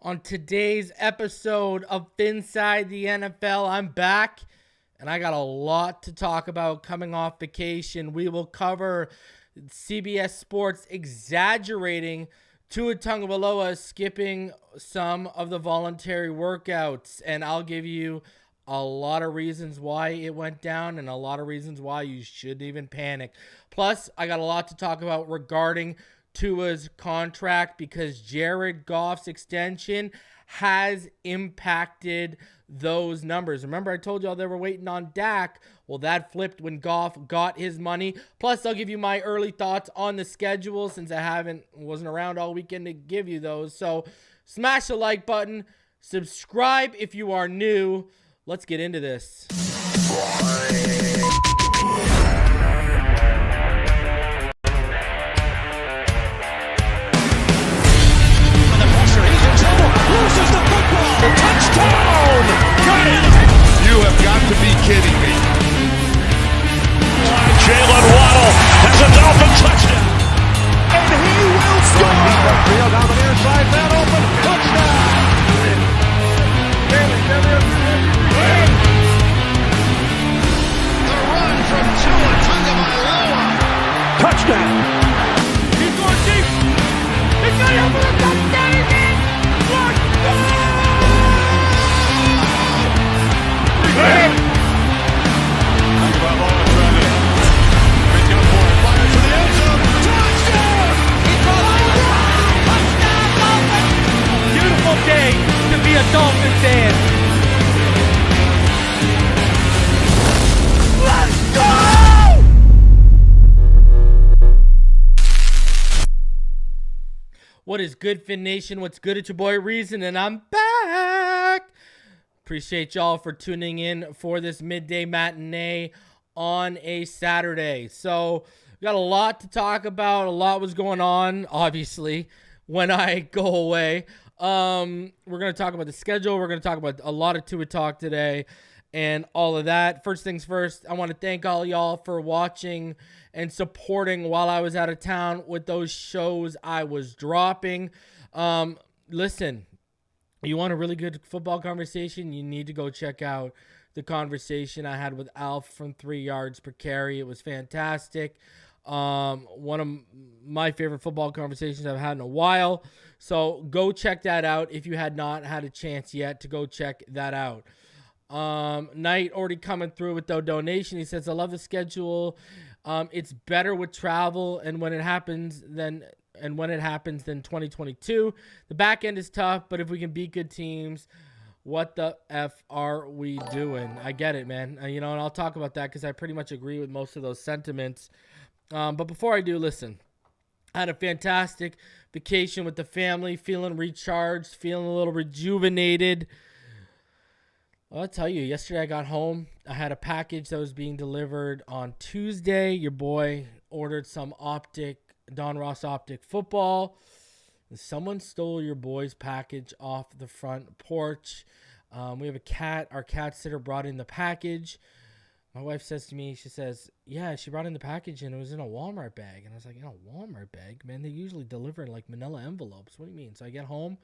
On today's episode of Phinside The NFL, I'm back, and I got a lot to talk about coming off vacation. We will cover CBS Sports exaggerating Tua Tagovailoa skipping some of the voluntary workouts, and I'll give you a lot of reasons why it went down and a lot of reasons why you shouldn't even panic. Plus, I got a lot to talk about regarding Tua's contract because Jared Goff's extension has impacted those numbers. Remember, I told y'all they were waiting on Dak. Well, that flipped when Goff got his money. Plus, I'll give you my early thoughts on the schedule since I wasn't around all weekend to give you those. So smash the like button. Subscribe if you are new. Let's get into this. Loses the football. Touchdown! Got it! You have got to be kidding me. Jalen Waddle has a Dolphin touchdown. And he will score! Field on the near side, that open. Touchdown! The run from Tua Tagovailoa. Touchdown! He's going deep. He's got it for the touchdown again. Beautiful day to be a Dolphin fan. Let's go! What is good, Fin Nation? What's good? It's your boy Reason, and I'm back. Appreciate y'all for tuning in for this midday matinee on a Saturday. So we got a lot to talk about. A lot was going on, obviously, when I go away. We're going to talk about the schedule. We're going to talk about a lot of Tua talk today and all of that. First things first, I want to thank all y'all for watching and supporting while I was out of town with those shows I was dropping. Listen, you want a really good football conversation, you need to go check out the conversation I had with Alf from 3 yards per carry. It was fantastic. One of my favorite football conversations I've had in a while. So go check that out if you had not had a chance yet to go check that out. Knight already coming through with the donation. He says, I love the schedule. It's better with travel and when it happens than 2022. The back end is tough, but if we can beat good teams, what the F are we doing? I get it, man. And I'll talk about that because I pretty much agree with most of those sentiments. But before I do, listen, I had a fantastic vacation with the family, feeling recharged, feeling a little rejuvenated. I'll tell you, yesterday I got home. I had a package that was being delivered on Tuesday. Your boy ordered some Don Ross Optic football. Someone stole your boy's package off the front porch. We have a cat. Our cat sitter brought in the package. My wife says to me, she says, yeah, she brought in the package and it was in a Walmart bag. And I was like, in a Walmart bag? Man, they usually deliver in like manila envelopes. What do you mean? So I get home,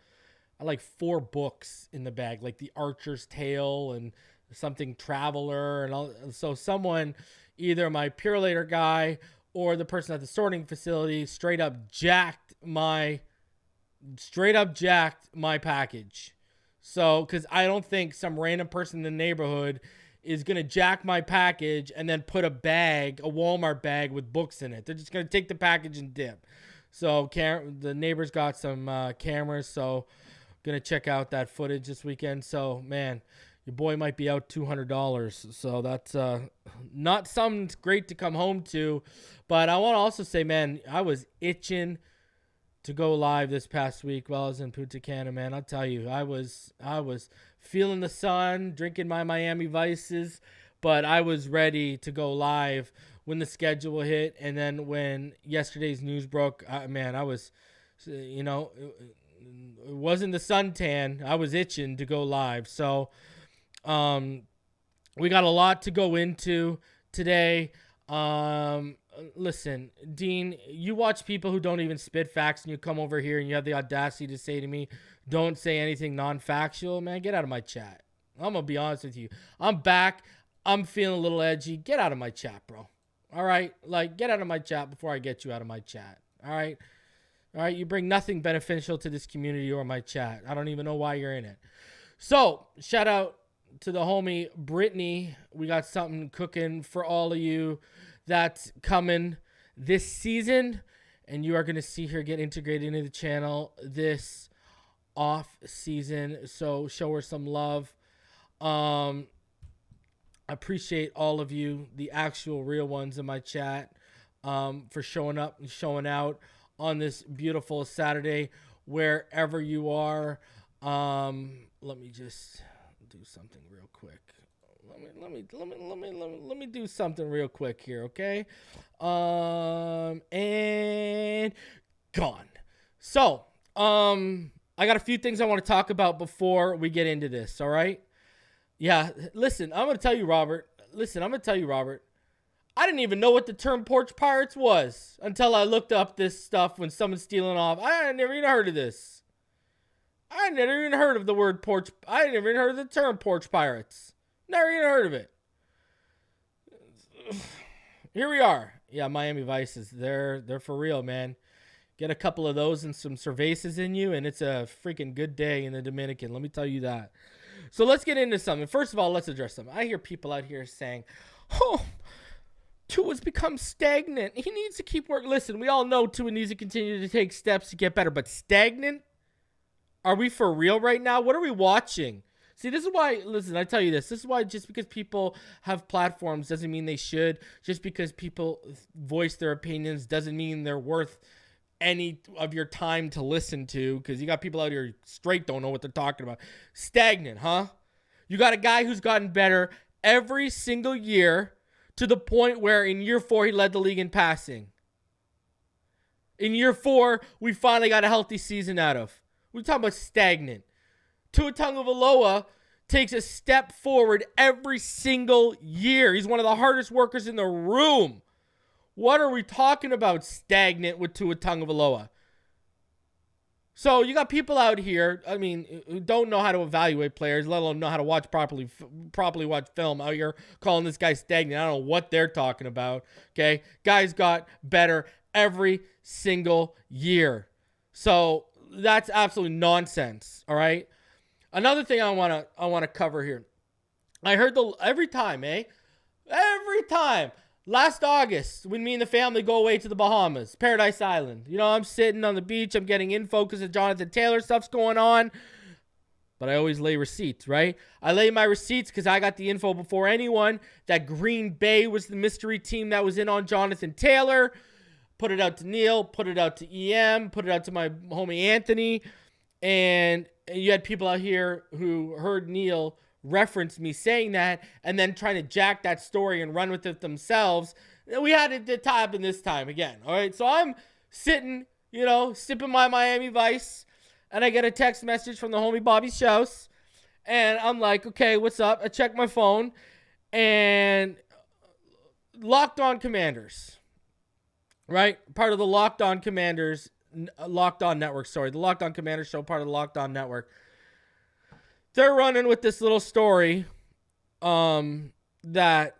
I like 4 books in the bag, like The Archer's Tale and something Traveler. And all. So someone, either my Purelator guy or the person at the sorting facility, straight up jacked my package. So, because I don't think some random person in the neighborhood is going to jack my package and then put a Walmart bag with books in it. They're just going to take the package and dip. So the neighbors got some cameras, so going to check out that footage this weekend. So, man, your boy might be out $200. So that's not something great to come home to. But I want to also say, man, I was itching to go live this past week while I was in Punta Cana, man. I'll tell you, I was feeling the sun, drinking my Miami Vices, but I was ready to go live when the schedule hit. And then when yesterday's news broke, man, I was, it wasn't the suntan. I was itching to go live. So we got a lot to go into today. listen, Dean, you watch people who don't even spit facts and you come over here and you have the audacity to say to me, don't say anything non-factual, man, get out of my chat. I'm going to be honest with you. I'm back. I'm feeling a little edgy. Get out of my chat, bro. All right? Like, get out of my chat before I get you out of my chat. All right? All right? You bring nothing beneficial to this community or my chat. I don't even know why you're in it. So, shout out to the homie Brittany. We got something cooking for all of you that's coming this season, and you are going to see her get integrated into the channel this off season. So show her some love. I appreciate all of you, the actual real ones in my chat, for showing up and showing out on this beautiful Saturday wherever you are. Let me just do something real quick. Let me do something real quick here, okay? And gone. So, I got a few things I want to talk about before we get into this, all right? Yeah, listen, I'm going to tell you, Robert. I didn't even know what the term porch pirates was until I looked up this stuff when someone's stealing off. I had never even heard of this. I had never even heard of the word porch. I had never even heard of the term porch pirates. Never even heard of it. Here we are. Yeah, Miami Vices. They're for real, man. Get a couple of those and some cervezas in you, and it's a freaking good day in the Dominican. Let me tell you that. So let's get into something. First of all, let's address something. I hear people out here saying, oh, Tua's become stagnant. He needs to keep working. Listen, we all know Tua needs to continue to take steps to get better, but stagnant? Are we for real right now? What are we watching? See, this is why, listen, I tell you this. This is why just because people have platforms doesn't mean they should. Just because people voice their opinions doesn't mean they're worth any of your time to listen to, because you got people out here straight don't know what they're talking about. Stagnant, huh? You got a guy who's gotten better every single year to the point where in year 4 he led the league in passing. In year 4, we finally got a healthy season out of. We're talking about stagnant. Tua Tagovailoa takes a step forward every single year. He's one of the hardest workers in the room. What are we talking about stagnant with Tua Tagovailoa? So you got people out here, I mean, who don't know how to evaluate players, let alone know how to watch properly watch film out here calling this guy stagnant. I don't know what they're talking about, okay? Guys got better every single year. So that's absolutely nonsense, all right? Another thing I want to cover here. I heard every time, last August, when me and the family go away to the Bahamas, Paradise Island. You know, I'm sitting on the beach. I'm getting info because of Jonathan Taylor stuff's going on. But I always lay receipts, right? I lay my receipts because I got the info before anyone that Green Bay was the mystery team that was in on Jonathan Taylor. Put it out to Neil, put it out to EM, put it out to my homie Anthony. And you had people out here who heard Neil reference me saying that and then trying to jack that story and run with it themselves. We had it to happen this time again. All right. So I'm sitting, sipping my Miami Vice, and I get a text message from the homie Bobby Shouse. And I'm like, okay, what's up? I check my phone, and Locked On Commanders, right? Part of the Locked On Commanders, Locked On Network, sorry. The Locked On Commanders show, part of the Locked On Network. They're running with this little story that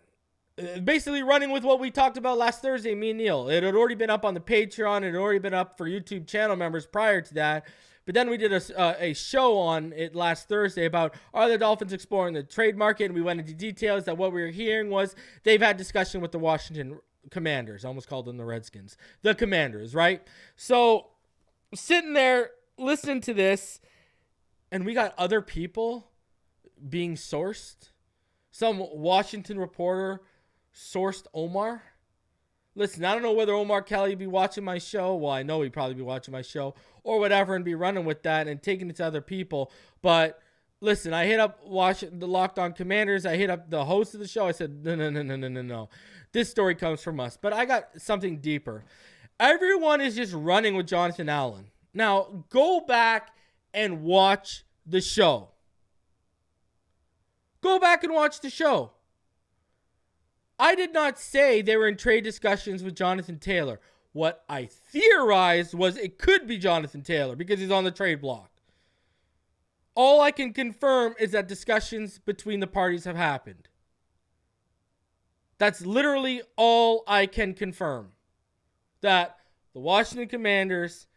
basically running with what we talked about last Thursday, me and Neil. It had already been up on the Patreon. It had already been up for YouTube channel members prior to that. But then we did a show on it last Thursday about, are the Dolphins exploring the trade market? And we went into details that what we were hearing was they've had discussion with the Washington Commanders. I almost called them the Redskins. The Commanders, right? So sitting there listening to this, and we got other people being sourced. Some Washington reporter sourced Omar. Listen, I don't know whether Omar Kelly be watching my show. Well, I know he'd probably be watching my show or whatever and be running with that and taking it to other people. But listen, I hit up the Locked On Commanders. I hit up the host of the show. I said, no. This story comes from us. But I got something deeper. Everyone is just running with Jonathan Allen. Now, go back and watch the show. Go back and watch the show. I did not say they were in trade discussions with Jonathan Taylor. What I theorized was it could be Jonathan Taylor because he's on the trade block. All I can confirm is that discussions between the parties have happened. That's literally all I can confirm. That the Washington Commanders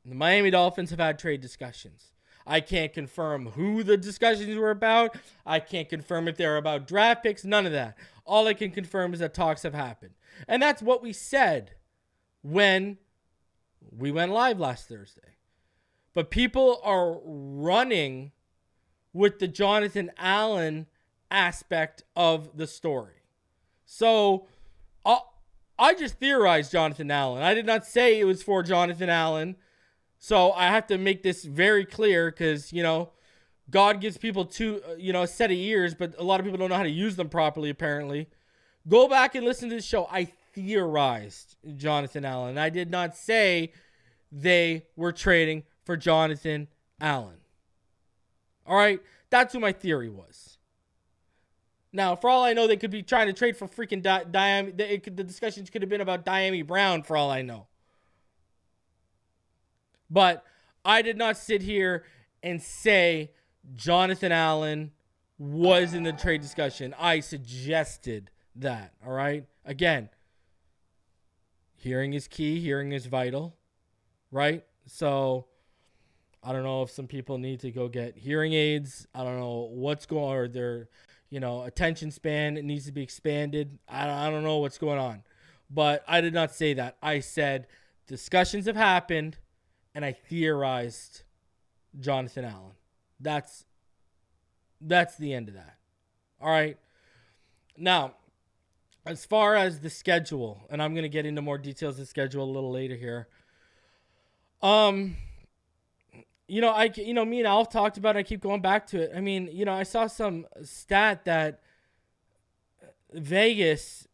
and the Miami Dolphins have had trade discussions. I can't confirm who the discussions were about. I can't confirm if they're about draft picks. None of that. All I can confirm is that talks have happened. And that's what we said when we went live last Thursday. But people are running with the Jonathan Allen aspect of the story. So I just theorized Jonathan Allen. I did not say it was for Jonathan Allen. So I have to make this very clear because, God gives people a set of ears, but a lot of people don't know how to use them properly, apparently. Go back and listen to the show. I theorized Jonathan Allen. I did not say they were trading for Jonathan Allen. All right? That's who my theory was. Now, for all I know, they could be trying to trade for freaking the discussions could have been about Diami Brown, for all I know. But I did not sit here and say Jonathan Allen was in the trade discussion. I suggested that, all right? Again, hearing is key. Hearing is vital, right? So I don't know if some people need to go get hearing aids. I don't know what's going on, or their, attention span needs to be expanded. I don't know what's going on. But I did not say that. I said discussions have happened, and I theorized Jonathan Allen. That's the end of that. All right. Now, as far as the schedule, and I'm going to get into more details of the schedule a little later here. Me and Alf talked about it. I keep going back to it. I mean, I saw some stat that Vegas,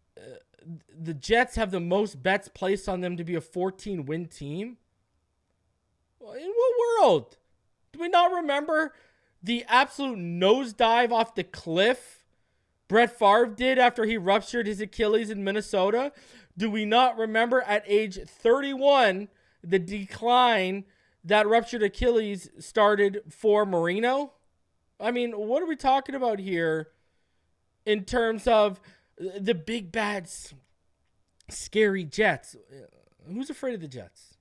the Jets have the most bets placed on them to be a 14-win team. In what world? Do we not remember the absolute nosedive off the cliff Brett Favre did after he ruptured his Achilles in Minnesota? Do we not remember at age 31 the decline that ruptured Achilles started for Marino? I mean, what are we talking about here in terms of the big bad scary Jets? Who's afraid of the Jets?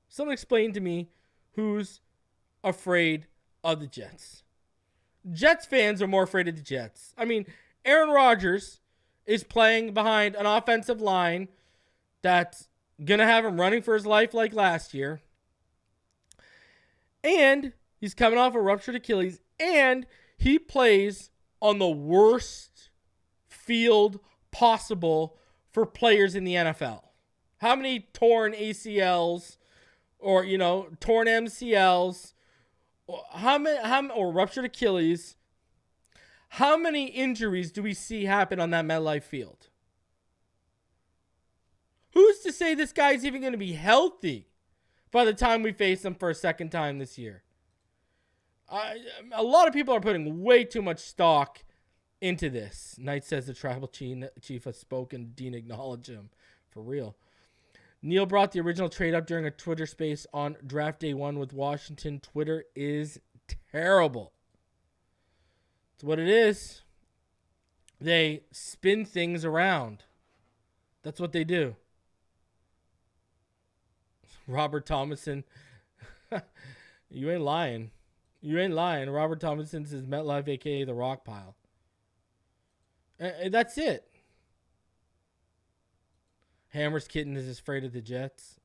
Someone explain to me who's afraid of the Jets. Jets fans are more afraid of the Jets. I mean, Aaron Rodgers is playing behind an offensive line that's going to have him running for his life like last year. And he's coming off a ruptured Achilles. And he plays on the worst field possible for players in the NFL. How many torn ACLs or, torn MCLs or ruptured Achilles? How many injuries do we see happen on that MetLife field? Who's to say this guy's even going to be healthy by the time we face him for a second time this year? A lot of people are putting way too much stock into this. Knight says the tribal chief has spoken. Dean acknowledged him. For real. Neil brought the original trade up during a Twitter space on draft day 1 with Washington. Twitter is terrible. It's what it is. They spin things around. That's what they do. Robert Thomason. You ain't lying. You ain't lying. Robert Thomason says MetLife, a.k.a. the Rock Pile. That's it. Hammer's kitten is afraid of the Jets.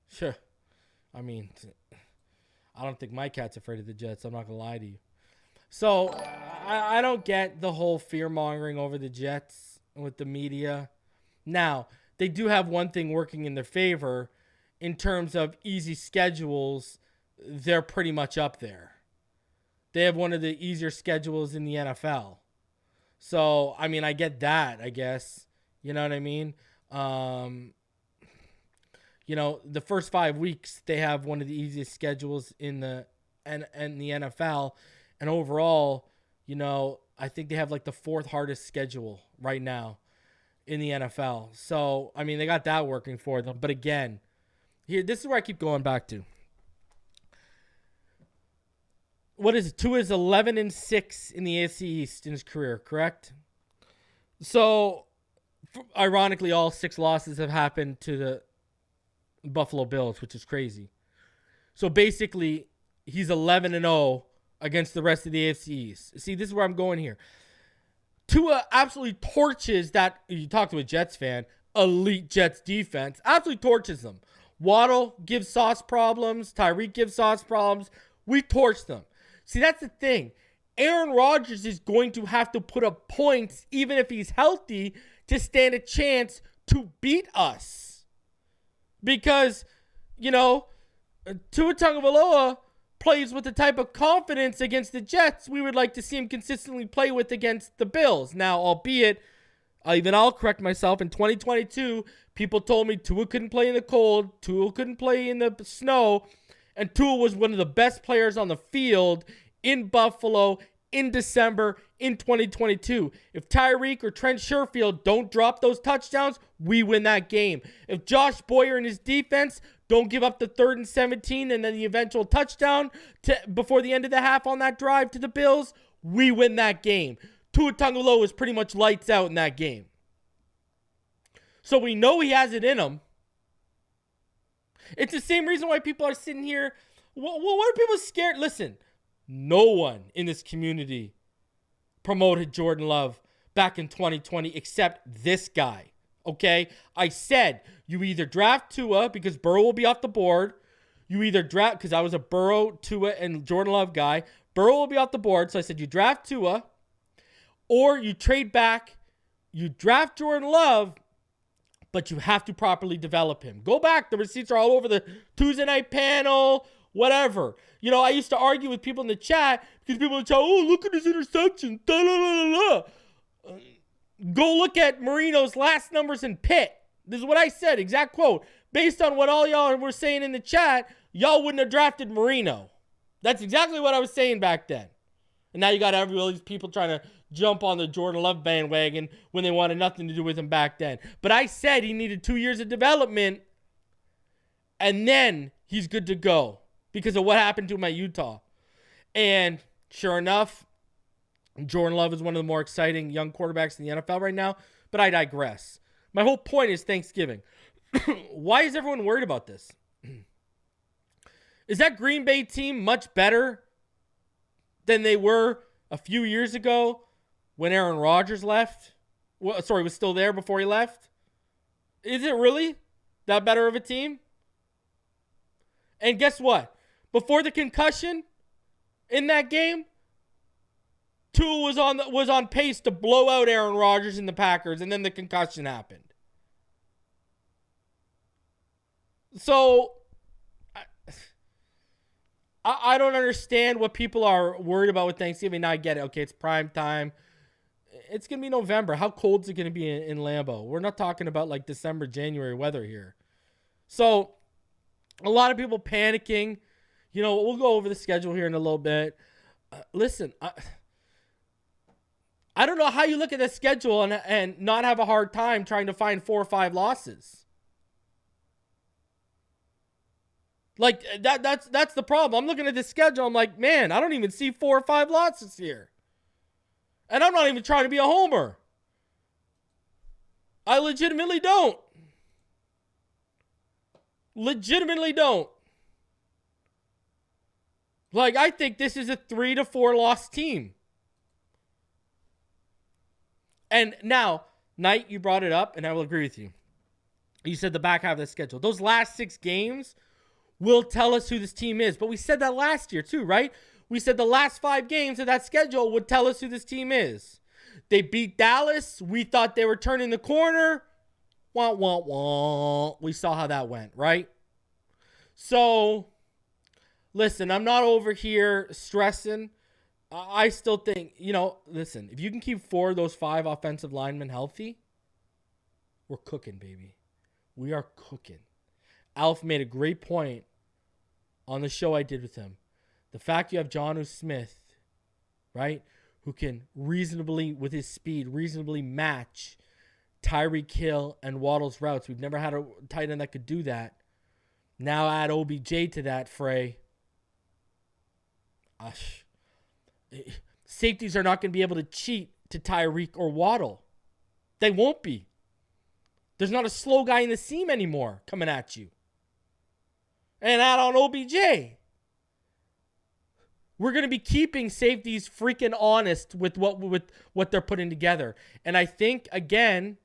Sure. I mean, I don't think my cat's afraid of the Jets. I'm not going to lie to you. So, I don't get the whole fear-mongering over the Jets with the media. Now, they do have one thing working in their favor. In terms of easy schedules, they're pretty much up there. They have one of the easier schedules in the NFL. So, I mean, I get that, I guess. You know what I mean? The first 5 weeks, they have one of the easiest schedules in the NFL. And overall, I think they have like the 4th hardest schedule right now in the NFL. So, I mean, they got that working for them. But again, this is where I keep going back to. What is it? Tua is 11-6 in the AFC East in his career, correct? So, ironically, all 6 losses have happened to the Buffalo Bills, which is crazy. So basically, he's 11-0 against the rest of the AFC East. See, this is where I'm going here. Tua absolutely torches that, you talk to a Jets fan, elite Jets defense, absolutely torches them. Waddle gives Sauce problems. Tyreek gives Sauce problems. We torch them. See, that's the thing. Aaron Rodgers is going to have to put up points, even if he's healthy, to stand a chance to beat us. Because, Tua Tagovailoa plays with the type of confidence against the Jets we would like to see him consistently play with against the Bills. Now, albeit, I'll correct myself, in 2022, people told me Tua couldn't play in the cold, Tua couldn't play in the snow, and Tua was one of the best players on the field in Buffalo in December in 2022. If Tyreek or Trent Sherfield don't drop those touchdowns, we win that game. If Josh Boyer and his defense don't give up the 3rd and 17 and then the eventual touchdown before the end of the half on that drive to the Bills, we win that game. Tua Tagovailoa was pretty much lights out in that game. So we know he has it in him. It's the same reason why people are sitting here. What are people scared? Listen, no one in this community promoted Jordan Love back in 2020 except this guy. Okay? I said you either draft Tua because Burrow will be off the board. You either draft, because I was a Burrow, Tua, and Jordan Love guy. Burrow will be off the board. So I said you draft Tua or you trade back. You draft Jordan Love, but you have to properly develop him. Go back. The receipts are all over the Tuesday night panel, whatever. I used to argue with people in the chat because people would say, oh, look at his interception. Da, da, da, da, da. Go look at Marino's last numbers in Pitt. This is what I said, exact quote. Based on what all y'all were saying in the chat, y'all wouldn't have drafted Marino. That's exactly what I was saying back then. And now you got all these people trying to jump on the Jordan Love bandwagon when they wanted nothing to do with him back then. But I said he needed 2 years of development, and then he's good to go because of what happened to him at Utah. And sure enough, Jordan Love is one of the more exciting young quarterbacks in the NFL right now, but I digress. My whole point is Thanksgiving. Why is everyone worried about this? Is that Green Bay team much better than they were a few years ago when Aaron Rodgers left? Was still there before he left? Is it really that better of a team? And guess what? Before the concussion in that game, Tua was on pace to blow out Aaron Rodgers and the Packers, and then the concussion happened. So I don't understand what people are worried about with Thanksgiving. Now I get it. Okay, it's prime time. It's going to be November. How cold is it going to be in Lambeau? We're not talking about like December, January weather here. So a lot of people panicking. We'll go over the schedule here in a little bit. Listen, I don't know how you look at the schedule and not have a hard time trying to find 4 or 5 losses. Like, that's the problem. I'm looking at the schedule. I'm like, man, I don't even see 4 or 5 losses here. And I'm not even trying to be a homer. I legitimately don't. Like, I think this is a 3 to 4 loss team. And now, Knight, you brought it up, and I will agree with you. You said the back half of the schedule. Those last 6 games will tell us who this team is. But we said that last year too, right? We said the last 5 games of that schedule would tell us who this team is. They beat Dallas. We thought they were turning the corner. Wah, wah, wah. We saw how that went, right? So, listen, I'm not over here stressing. I still think, listen, if you can keep 4 of those 5 offensive linemen healthy, we're cooking, baby. We are cooking. Alf made a great point on the show I did with him. The fact you have Jonnu Smith, right, who can reasonably, with his speed, reasonably match Tyreek Hill and Waddle's routes. We've never had a tight end that could do that. Now add OBJ to that fray. Safeties are not going to be able to cheat to Tyreek or Waddle. They won't be. There's not a slow guy in the seam anymore coming at you. And add on OBJ. We're going to be keeping safeties freaking honest with what they're putting together. And I think, again,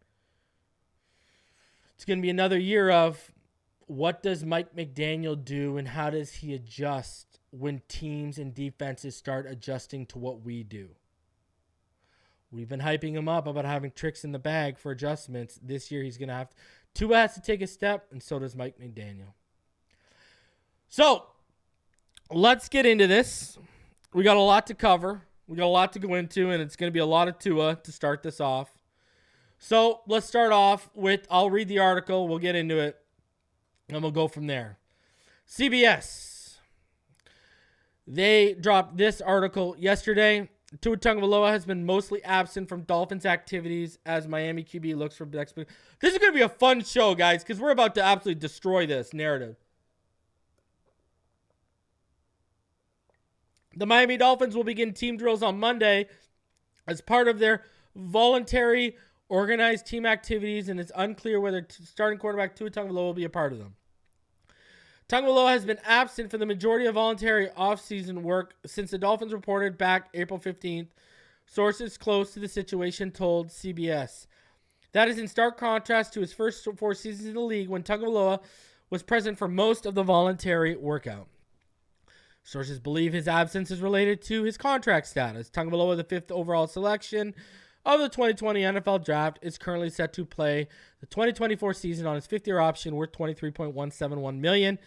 it's going to be another year of what does Mike McDaniel do and how does he adjust when teams and defenses start adjusting to what we do. We've been hyping him up about having tricks in the bag for adjustments. This year he's going to have to. Tua has to take a step, and so does Mike McDaniel. So, let's get into this. We got a lot to cover. We got a lot to go into, and it's going to be a lot of Tua to start this off. So, let's start off with, I'll read the article. We'll get into it, and we'll go from there. CBS. They dropped this article yesterday. Tua Tagovailoa has been mostly absent from Dolphins activities as Miami QB looks for next. This is going to be a fun show, guys, because we're about to absolutely destroy this narrative. The Miami Dolphins will begin team drills on Monday as part of their voluntary organized team activities, and it's unclear whether starting quarterback Tua Tagovailoa will be a part of them. Tagovailoa has been absent for the majority of voluntary offseason work since the Dolphins reported back April 15th. Sources close to the situation told CBS. That is in stark contrast to his first 4 seasons in the league when Tagovailoa was present for most of the voluntary workout. Sources believe his absence is related to his contract status. Tagovailoa, the 5th overall selection of the 2020 NFL Draft, is currently set to play the 2024 season on his 5th-year option worth $23.171 million.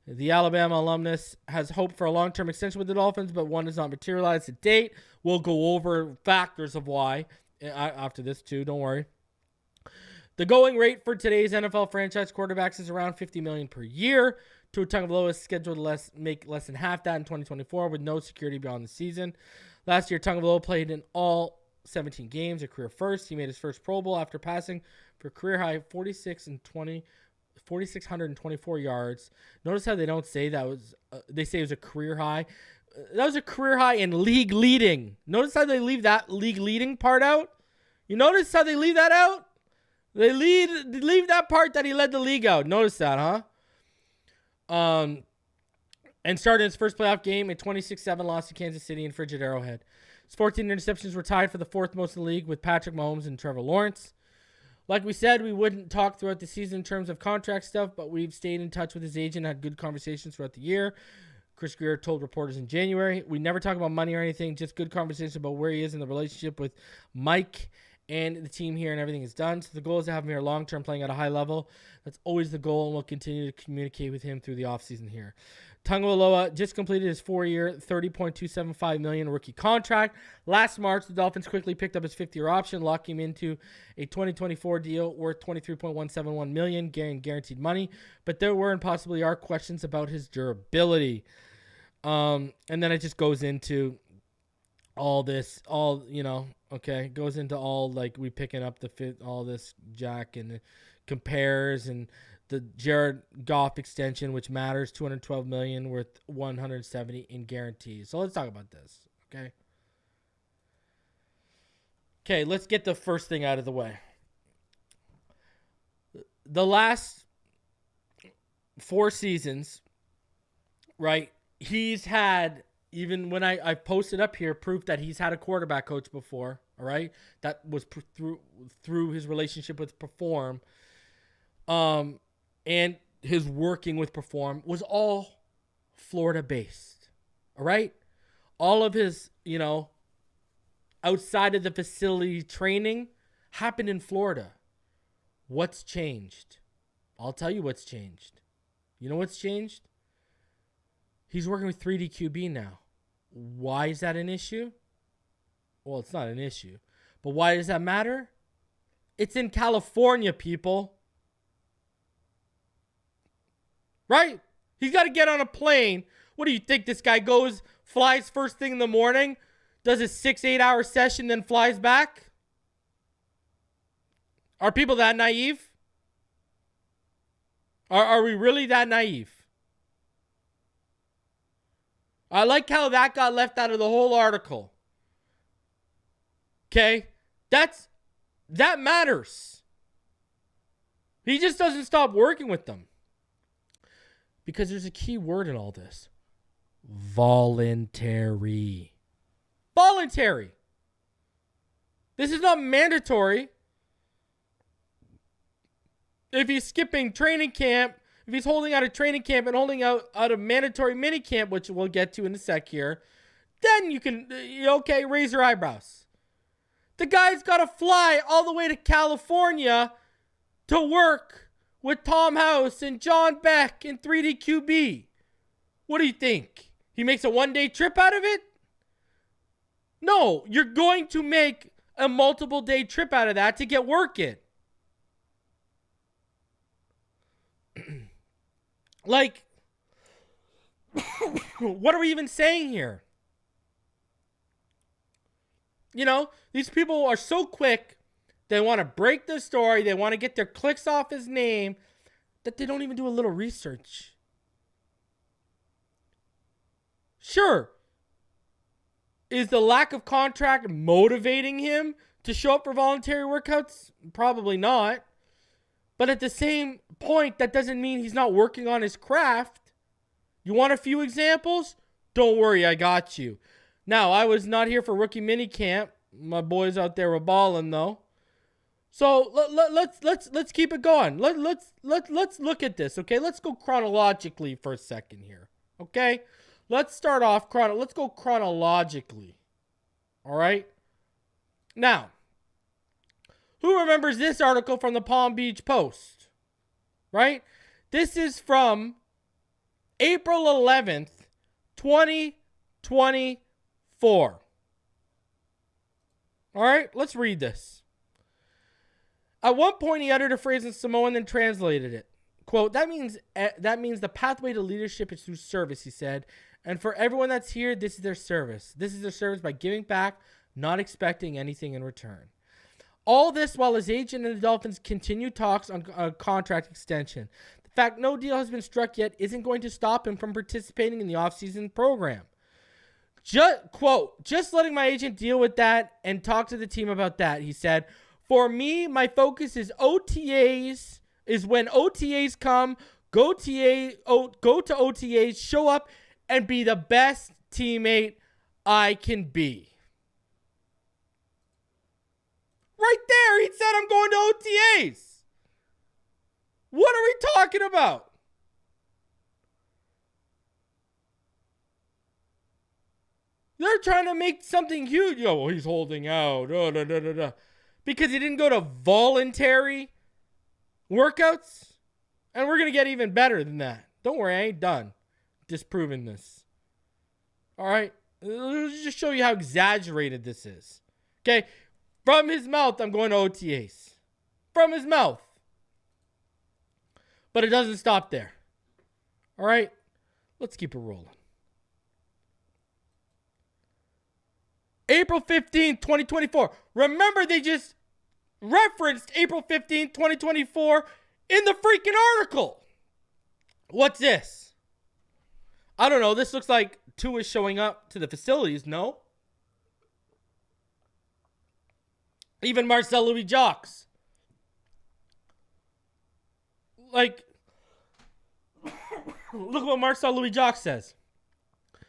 The Alabama alumnus has hoped for a long-term extension with the Dolphins, but one has not materialized to date. We'll go over factors of why after this too, don't worry. The going rate for today's NFL franchise quarterbacks is around $50 million per year. Tua Tagovailoa is scheduled to make less than half that in 2024 with no security beyond the season. Last year, Tagovailoa played in all 17 games, a career first. He made his first Pro Bowl after passing for a career high 4,624 yards. Notice how they don't say that was, they say it was a career high. That was a career high in league leading. Notice how they leave that league leading part out? You notice how they leave that out? They leave that part that he led the league out. Notice that, huh? And started his first playoff game, a 26-7 loss to Kansas City in Frigid Arrowhead. His 14 interceptions were tied for the 4th most in the league with Patrick Mahomes and Trevor Lawrence. Like we said, we wouldn't talk throughout the season in terms of contract stuff, but we've stayed in touch with his agent and had good conversations throughout the year. Chris Greer told reporters in January, we never talk about money or anything, just good conversations about where he is in the relationship with Mike and the team here, and everything is done. So the goal is to have him here long-term playing at a high level. That's always the goal, and we'll continue to communicate with him through the offseason here. Tagovailoa just completed his 4-year, $30.275 million rookie contract. Last March, the Dolphins quickly picked up his 5th-year option, locking him into a 2024 deal worth $23.171 million guaranteed money. But there were and possibly are questions about his durability. And then it just goes into all this, goes into all, like, we picking up the fit, all this jack, and compares, and the Jared Goff extension, which matters, $212 million worth $170 in guarantees. So let's talk about this, okay? Okay, let's get the first thing out of the way. The last 4 seasons, right, he's had, even when I posted up here, proof that he's had a quarterback coach before, all right? That was through his relationship with Perform. And his working with Perform was all Florida-based, all right? All of his, outside of the facility training happened in Florida. What's changed? I'll tell you what's changed. You know what's changed? He's working with 3D QB now. Why is that an issue? Well, it's not an issue. But why does that matter? It's in California, people. Right? He's got to get on a plane. What do you think? This guy flies first thing in the morning does a 6-8 hour session, then flies back? Are people that naive? Are we really that naive? I like how that got left out of the whole article. Okay? That matters. He just doesn't stop working with them. Because there's a key word in all this. Voluntary. Voluntary. This is not mandatory. If he's skipping training camp, if he's holding out a training camp and holding out a mandatory mini camp, which we'll get to in a sec here, then you can, okay, raise your eyebrows. The guy's got to fly all the way to California to work with Tom House and John Beck and 3DQB. What do you think? He makes a one-day trip out of it? No, you're going to make a multiple-day trip out of that to get work in. Like, what are we even saying here? These people are so quick. They want to break the story. They want to get their clicks off his name that they don't even do a little research. Sure. Is the lack of contract motivating him to show up for voluntary workouts? Probably not. But at the same point, that doesn't mean he's not working on his craft. You want a few examples? Don't worry, I got you. Now, I was not here for rookie mini camp. My boys out there were balling though. So let's keep it going. Let's look at this, okay? Let's go chronologically for a second here, okay? Let's start off let's go chronologically. All right? Now, who remembers this article from the Palm Beach Post? Right? This is from April 11th, 2024. All right, let's read this. At one point, he uttered a phrase in Samoan, then translated it. Quote, that means the pathway to leadership is through service, he said. And for everyone that's here, this is their service. This is their service by giving back, not expecting anything in return. All this while his agent and the Dolphins continue talks on a contract extension. The fact no deal has been struck yet isn't going to stop him from participating in the offseason program. Just letting my agent deal with that and talk to the team about that, he said. For me, my focus is OTAs, is when OTAs come, go to OTAs, show up, and be the best teammate I can be. Right there, he said, I'm going to OTAs. What are we talking about? They're trying to make something huge. He's holding out. Because he didn't go to voluntary workouts. And we're going to get even better than that. Don't worry, I ain't done disproving this. All right? Let's just show you how exaggerated this is. Okay? From his mouth, I'm going to OTAs. From his mouth. But it doesn't stop there. All right? Let's keep it rolling. April 15th, 2024. Remember, they just referenced April 15th, 2024 in the freaking article. What's this? I don't know. This looks like Tua is showing up to the facilities, no? Even Marcel Louis-Jacques. Like, look what Marcel Louis-Jacques says.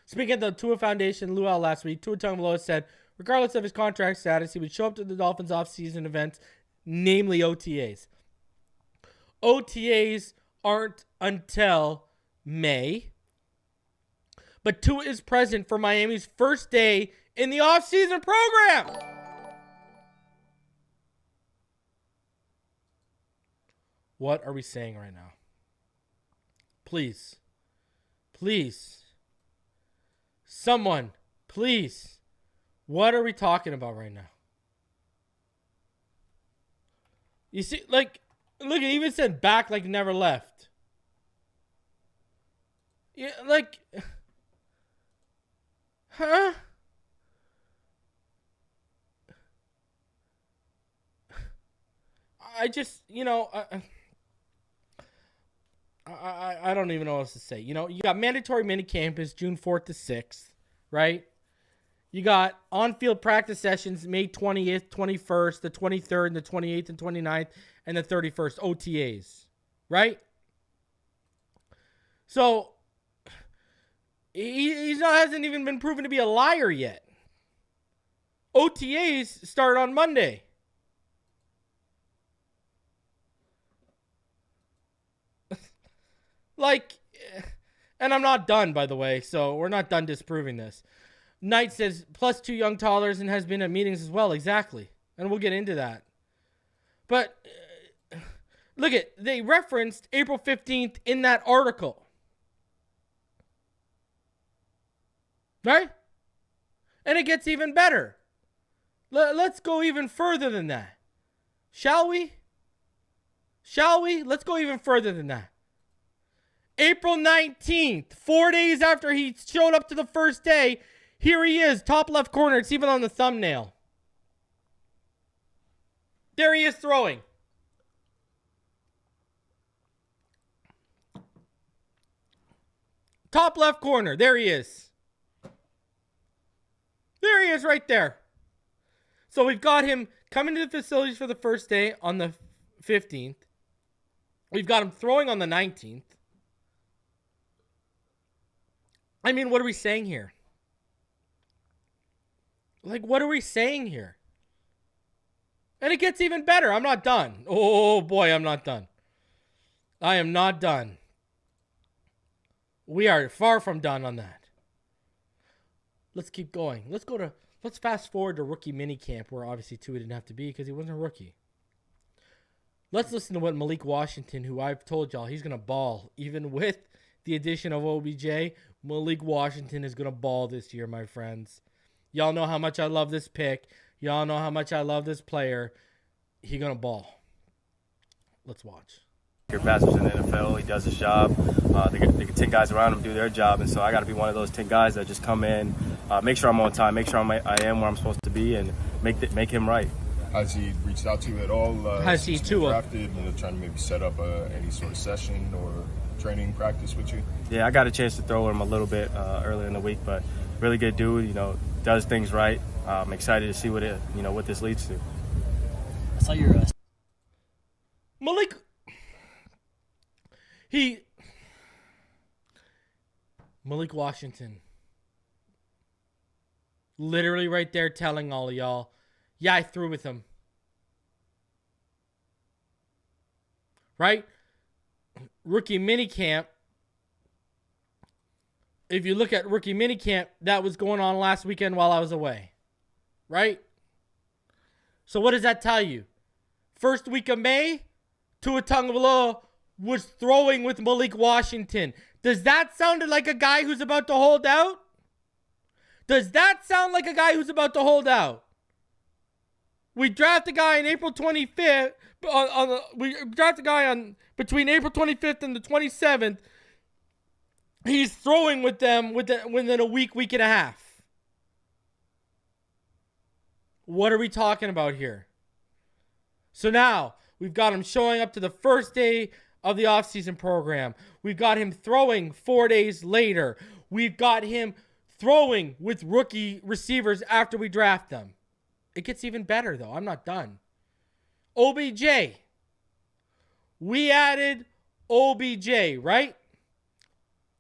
Speaking at the Tua Foundation luau last week, Tua Tagovailoa said, regardless of his contract status, he would show up to the Dolphins off-season events, namely OTAs. OTAs aren't until May, but Tua is present for Miami's first day in the off-season program. What are we saying right now? Please. Someone, please. What are we talking about right now? You see, look, it even said back like never left. Yeah, huh? I just, I don't even know what else to say. You got mandatory minicamp is June 4th to 6th, right? You got on-field practice sessions May 20th, 21st, the 23rd, and the 28th and 29th, and the 31st, OTAs, right? So, he hasn't even been proven to be a liar yet. OTAs start on Monday. And I'm not done, by the way, so we're not done disproving this. Knight says, plus 2 young toddlers and has been at meetings as well. Exactly. And we'll get into that. But look they referenced April 15th in that article. Right? And it gets even better. Let's go even further than that. Shall we? Let's go even further than that. April 19th, 4 days after he showed up to the first day, here he is, top left corner. It's even on the thumbnail. There he is throwing. Top left corner. There he is. There he is right there. So we've got him coming to the facilities for the first day on the 15th. We've got him throwing on the 19th. I mean, what are we saying here? What are we saying here? And it gets even better. I'm not done. Oh, boy, I'm not done. I am not done. We are far from done on that. Let's keep going. Let's fast forward to rookie minicamp, where obviously Tua didn't have to be because he wasn't a rookie. Let's listen to what Malik Washington, who I've told y'all, he's going to ball. Even with the addition of OBJ, Malik Washington is going to ball this year, my friends. Y'all know how much I love this pick. Y'all know how much I love this player. He going to ball. Let's watch. Your passers in the NFL, he does his job. They get 10 guys around him do their job, and so I got to be one of those 10 guys that just come in, make sure I'm on time, make sure I am where I'm supposed to be, and make him right. Has he reached out to you at all? Has he Tua drafted? Trying to maybe set up any sort of session or training practice with you? Yeah, I got a chance to throw with him a little bit earlier in the week, but really good dude. Does things right. I'm excited to see what this leads to. I saw your Malik. Malik Washington. Literally right there telling all of y'all, yeah, I threw with him. Right? Rookie minicamp. If you look at rookie minicamp, that was going on last weekend while I was away. Right? So what does that tell you? First week of May, Tua Tagovailoa was throwing with Malik Washington. Does that sound like a guy who's about to hold out? Does that sound like a guy who's about to hold out? We draft a guy on April 25th. We draft a guy on between April 25th and the 27th. He's throwing with them within a week and a half. What are we talking about here? So now we've got him showing up to the first day of the offseason program. We've got him throwing 4 days later. We've got him throwing with rookie receivers after we draft them. It gets even better, though. I'm not done. OBJ. We added OBJ, right?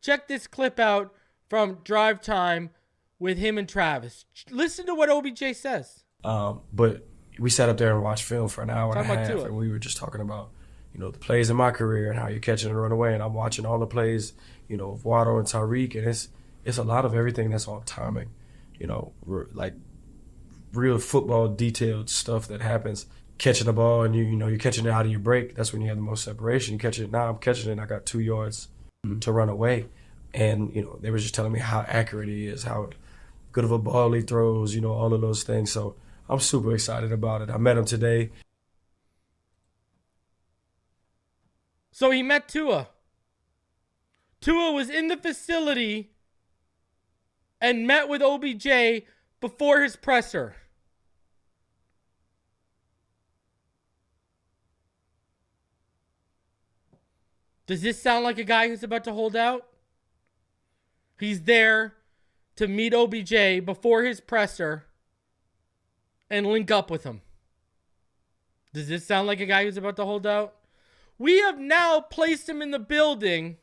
Check this clip out from Drive Time with him and Travis. Listen to what OBJ says. But we sat up there and watched film for an hour and a half, and we were just talking about, the plays in my career and how you're catching and run away. And I'm watching all the plays, of Waddle and Tyreek, and it's a lot of everything that's on timing, like real football detailed stuff that happens. Catching the ball and you're catching it out of your break. That's when you have the most separation. You catch it now. I'm catching it. And I got 2 yards to run away, and they were just telling me how accurate he is, how good of a ball he throws. All of those things. So I'm super excited about it. I met him today. So he met Tua. Tua was in the facility and met with OBJ before his presser. Does this sound like a guy who's about to hold out? He's there to meet OBJ before his presser and link up with him. Does this sound like a guy who's about to hold out? We have now placed him in the building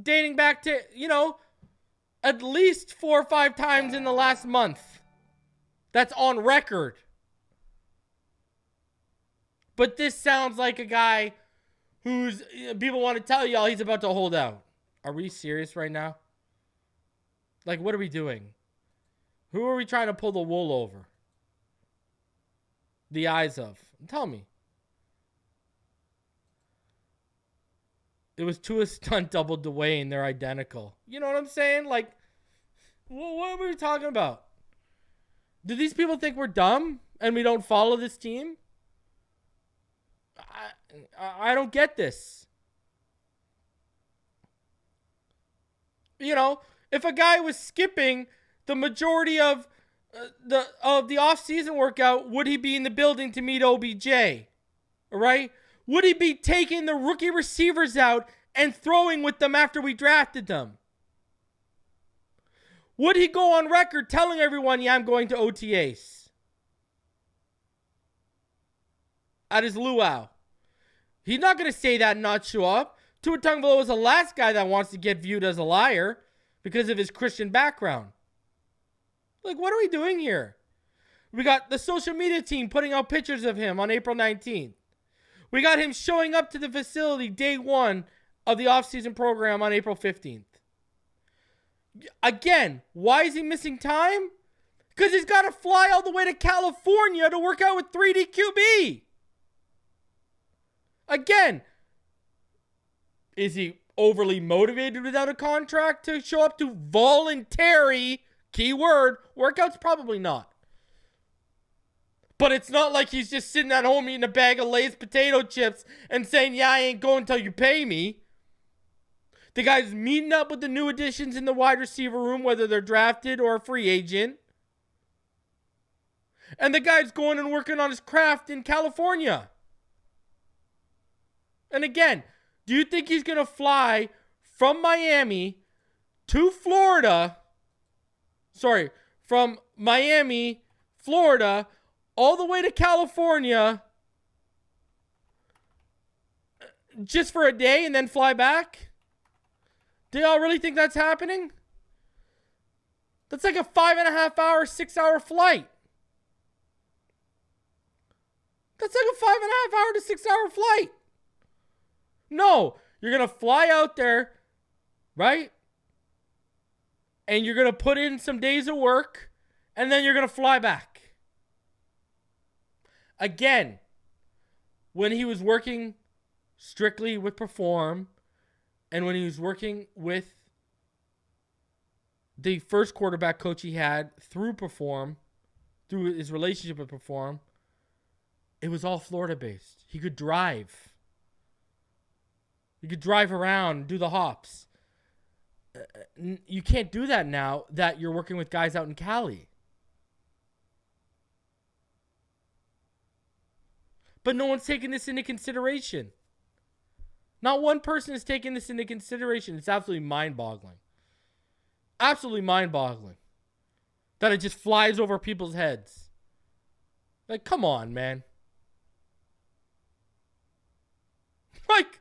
dating back to, at least 4 or 5 times in the last month. That's on record. But this sounds like a guy who's, people want to tell y'all he's about to hold out. Are we serious right now? Like, what are we doing? Who are we trying to pull the wool over? The eyes of? Tell me. It was Tua's stunt double Dwayne. They're identical. You know what I'm saying? Like, what were we talking about? Do these people think we're dumb and we don't follow this team? I don't get this. If a guy was skipping the majority of the offseason workout, would he be in the building to meet OBJ? All right? Would he be taking the rookie receivers out and throwing with them after we drafted them? Would he go on record telling everyone, yeah, I'm going to OTAs? At his luau. He's not going to say that and not show up. Tua Tagovailoa is the last guy that wants to get viewed as a liar because of his Christian background. Like, what are we doing here? We got the social media team putting out pictures of him on April 19th. We got him showing up to the facility day 1 of the offseason program on April 15th. Again, why is he missing time? Because he's got to fly all the way to California to work out with 3D QB. Again, is he overly motivated without a contract to show up to voluntary, keyword, workouts? Probably not. But it's not like he's just sitting at home eating a bag of Lay's potato chips and saying, yeah, I ain't going until you pay me. The guy's meeting up with the new additions in the wide receiver room, whether they're drafted or a free agent. And the guy's going and working on his craft in California. And again, do you think he's going to fly from Miami to Florida? Sorry, from Miami, Florida, all the way to California just for a day and then fly back? Do y'all really think that's happening? That's like a 5.5 hour, 6 hour flight. That's like a 5.5 hour to 6 hour flight. No, you're going to fly out there, right? And you're going to put in some days of work, and then you're going to fly back. Again, when he was working strictly with Perform, and when he was working with the first quarterback coach he had through Perform, through his relationship with Perform, it was all Florida-based. He could drive. You could drive around and do the hops. You can't do that now that you're working with guys out in Cali. But no one's taking this into consideration. Not one person is taking this into consideration. It's absolutely mind-boggling. Absolutely mind-boggling. That it just flies over people's heads. Like, come on, man. Like,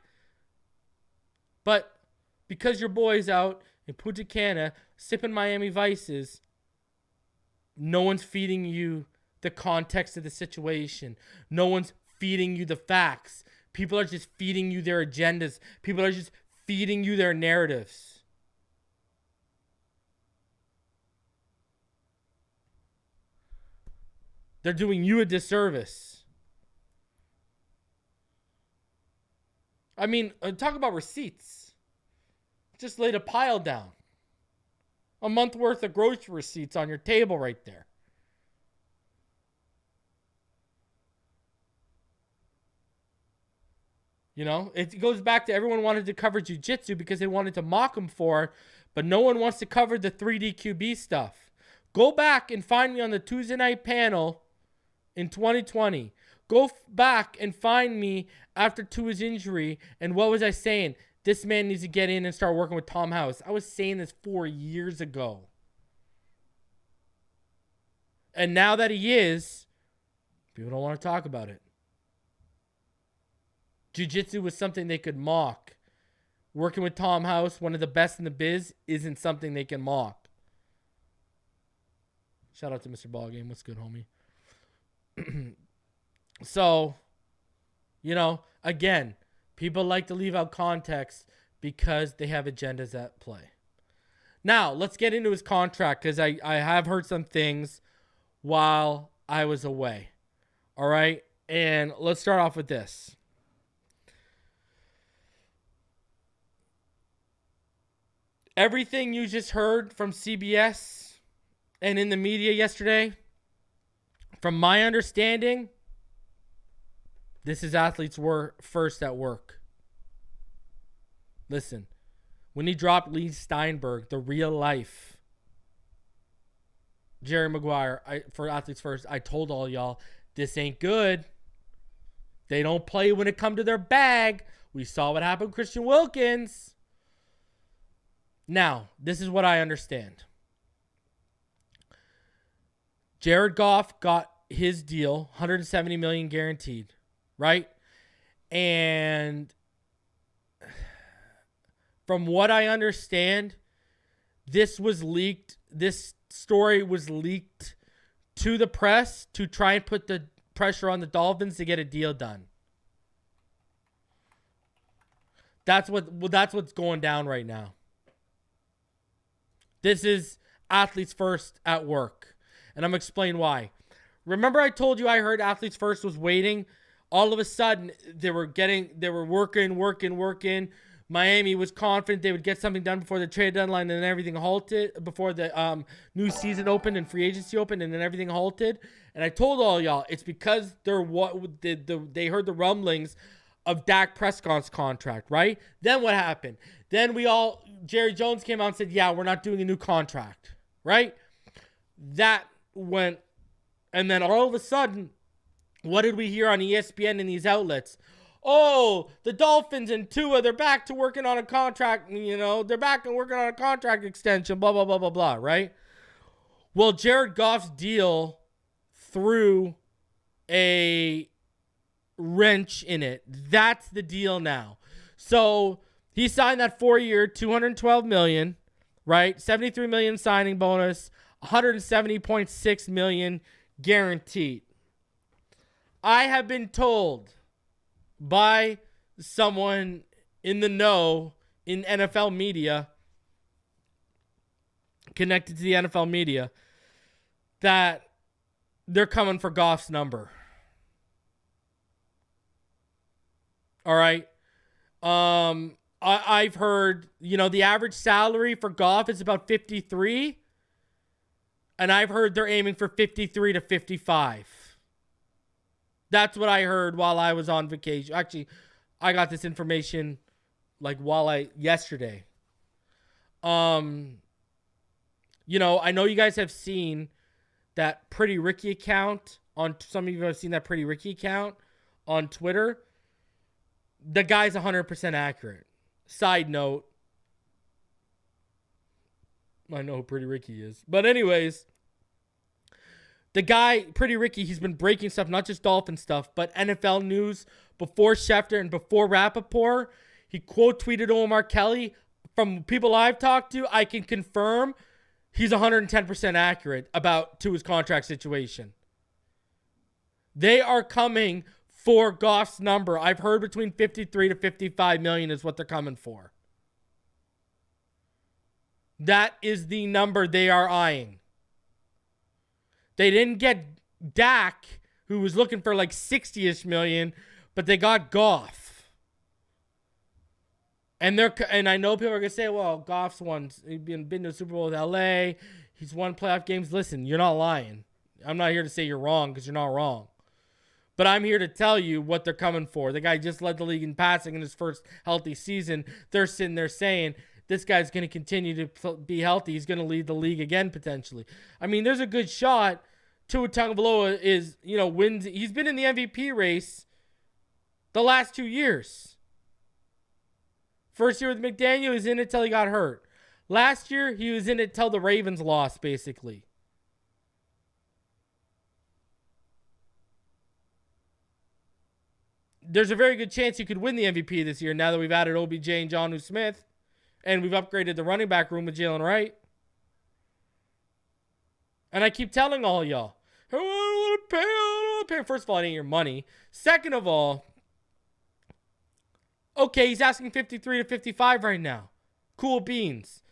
but because your boy's out in Punta Cana sipping Miami Vices, no one's feeding you the context of the situation. No one's feeding you the facts. People are just feeding you their agendas. People are just feeding you their narratives. They're doing you a disservice. I mean, talk about receipts. Just laid a pile down. A month worth of grocery receipts on your table right there. You know, it goes back to everyone wanted to cover jiu-jitsu because they wanted to mock him for it, but no one wants to cover the 3D QB stuff. Go back and find me on the Tuesday night panel in 2020. Go back and find me after Tua's injury. And what was I saying? This man needs to get in and start working with Tom House. I was saying this 4 years ago. And now that he is, people don't want to talk about it. Jiu-jitsu was something they could mock. Working with Tom House, one of the best in the biz, isn't something they can mock. Shout out to Mr. Ballgame. What's good, homie? So, again, people like to leave out context because they have agendas at play. Now, let's get into his contract because I have heard some things while I was away. All right? And let's start off with this. Everything you just heard from CBS and in the media yesterday, from my understanding, this is athletes first at work. Listen, when he dropped Lee Steinberg, the real life Jerry Maguire, for athletes first, I told all y'all, this ain't good. They don't play when it come to their bag. We saw what happened with Christian Wilkins. Now, this is what I understand. Jared Goff got his deal, $170 million guaranteed, right? And from what I understand, this story was leaked to the press to try and put the pressure on the Dolphins to get a deal done. That's what's going down right now. This is athletes first at work. And I'm going to explain why. Remember I told you I heard athletes first was waiting? All of a sudden, they were working. Miami was confident they would get something done before the trade deadline, and then everything halted before the new season opened and free agency opened, and then everything halted. And I told all y'all, it's because they heard the rumblings of Dak Prescott's contract, right? Then what happened? Then Jerry Jones came out and said, yeah, we're not doing a new contract, right? That went, and then all of a sudden, what did we hear on ESPN and these outlets? Oh, the Dolphins and Tua, they're back to working on a contract, they're back and working on a contract extension, blah, blah, blah, blah, blah, right? Well, Jared Goff's deal threw a wrench in it. That's the deal now. So he signed that 4-year, $212 million, right? $73 million signing bonus, $170.6 million guaranteed. I have been told by someone in the know in NFL media, connected to the NFL media, that they're coming for Goff's number. All right. I've heard, the average salary for Goff is about 53. And I've heard they're aiming for 53 to 55. That's what I heard while I was on vacation. Actually, I got this information yesterday. I know you guys have seen that Pretty Ricky account some of you have seen that Pretty Ricky account on Twitter. The guy's 100% accurate. Side note, I know who Pretty Ricky is. But anyways, the guy, Pretty Ricky, he's been breaking stuff, not just Dolphin stuff, but NFL news before Schefter and before Rappaport. He quote tweeted Omar Kelly. From people I've talked to, I can confirm he's 110% accurate about his contract situation. They are coming for Goff's number. I've heard between 53 to 55 million is what they're coming for. That is the number they are eyeing. They didn't get Dak, who was looking for like 60-ish million, but they got Goff. And I know people are going to say, well, Goff's he's been to the Super Bowl with LA. He's won playoff games. Listen, you're not lying. I'm not here to say you're wrong because you're not wrong. But I'm here to tell you what they're coming for. The guy just led the league in passing in his first healthy season. They're sitting there saying, this guy's going to continue to be healthy. He's going to lead the league again, potentially. I mean, there's a good shot Tua Tagovailoa is, wins. He's been in the MVP race the last 2 years. First year with McDaniel, he was in it till he got hurt. Last year, he was in it till the Ravens lost, basically. There's a very good chance he could win the MVP this year now that we've added OBJ and Jonnu Smith, and we've upgraded the running back room with Jalen Wright. And I keep telling all y'all, I don't want to pay. First of all, it ain't your money. Second of all, okay, he's asking 53 to 55 right now. Cool beans.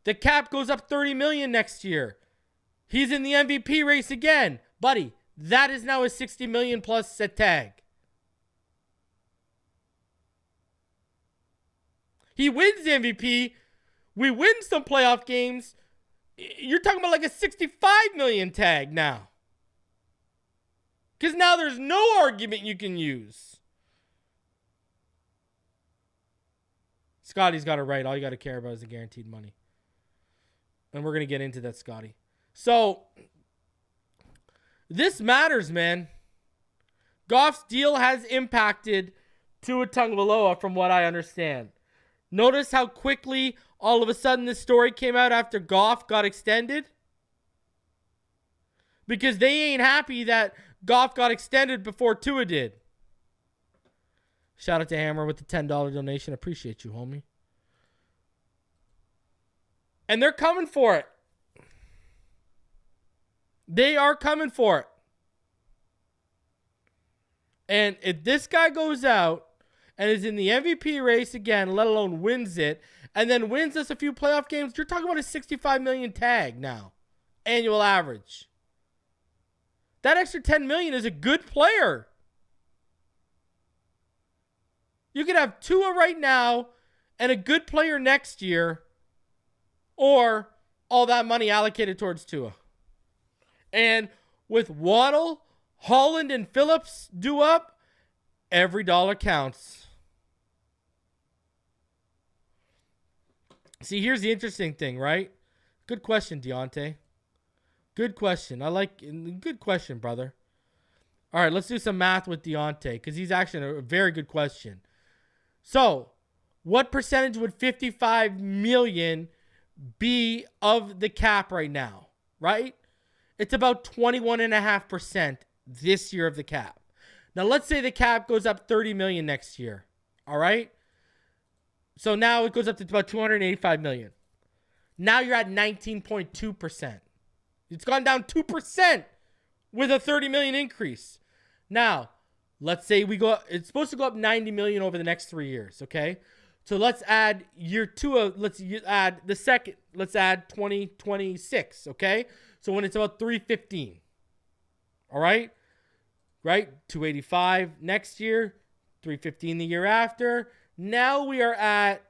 The cap goes up $30 million next year. He's in the MVP race again. Buddy, that is now a $60 million plus set tag. He wins the MVP. We win some playoff games. You're talking about like a $65 million tag now. Because now there's no argument you can use. Scotty's got it right. All you got to care about is the guaranteed money. And we're going to get into that, Scotty. So, this matters, man. Goff's deal has impacted Tua Tagovailoa from what I understand. Notice how quickly all of a sudden this story came out after Goff got extended? Because they ain't happy that Goff got extended before Tua did. Shout out to Hammer with the $10 donation. Appreciate you, homie. And they're coming for it. They are coming for it. And if this guy goes out and is in the MVP race again, let alone wins it, and then wins us a few playoff games, you're talking about a $65 million tag now. Annual average. That extra $10 million is a good player. You could have Tua right now and a good player next year, or all that money allocated towards Tua. And with Waddle, Holland, and Phillips due up, every dollar counts. See, here's the interesting thing, right? Good question, Deontay. Good question. Good question, brother. All right, let's do some math with Deontay, because he's actually a very good question. So, what percentage would $55 million be of the cap right now, right? It's about 21.5% this year of the cap. Now, let's say the cap goes up $30 million next year, all right? So now it goes up to about $285 million. Now you're at 19.2%. It's gone down 2% with a $30 million increase. Now, let's say it's supposed to go up $90 million over the next 3 years, okay? So let's add year two, let's add 2026, okay? So when it's about 315, all right? Right? 285 next year, 315 the year after. Now we are at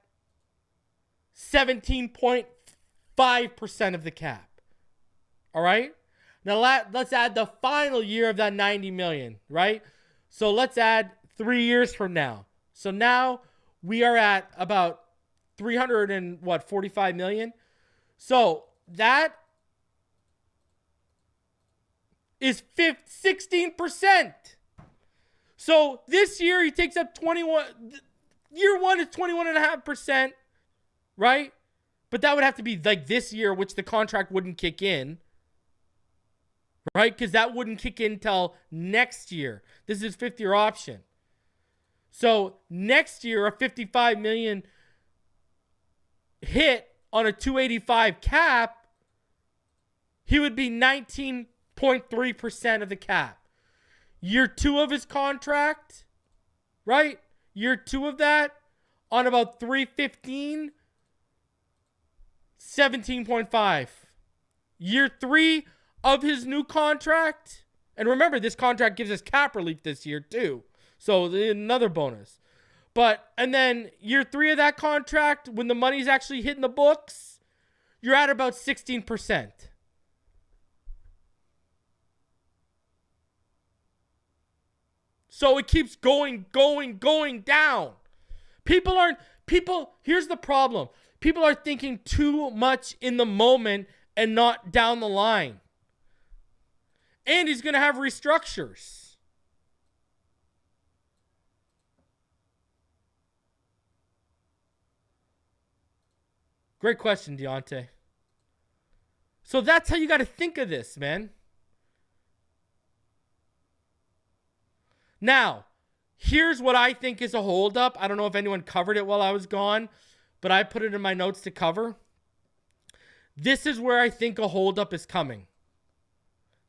17.5% of the cap. All right? Now let's add the final year of that 90 million, right? So let's add 3 years from now. So now we are at about 45 million. So that is 16%. So this year he takes up 21. Year one is 21.5%, right? But that would have to be like this year, which the contract wouldn't kick in, right? Because that wouldn't kick in till next year. This is his 5th-year option. So next year, a $55 million hit on a 285 cap, he would be 19.3% of the cap. Year 2 of his contract, right? Year 2 of that on about 315, 17.5. Year 3 of his new contract, and remember, this contract gives us cap relief this year too. So another bonus. And then year 3 of that contract, when the money's actually hitting the books, you're at about 16%. So it keeps going down. Here's the problem. People are thinking too much in the moment and not down the line. And he's going to have restructures. Great question, Deontay. So that's how you got to think of this, man. Now, here's what I think is a holdup. I don't know if anyone covered it while I was gone, but I put it in my notes to cover. This is where I think a holdup is coming.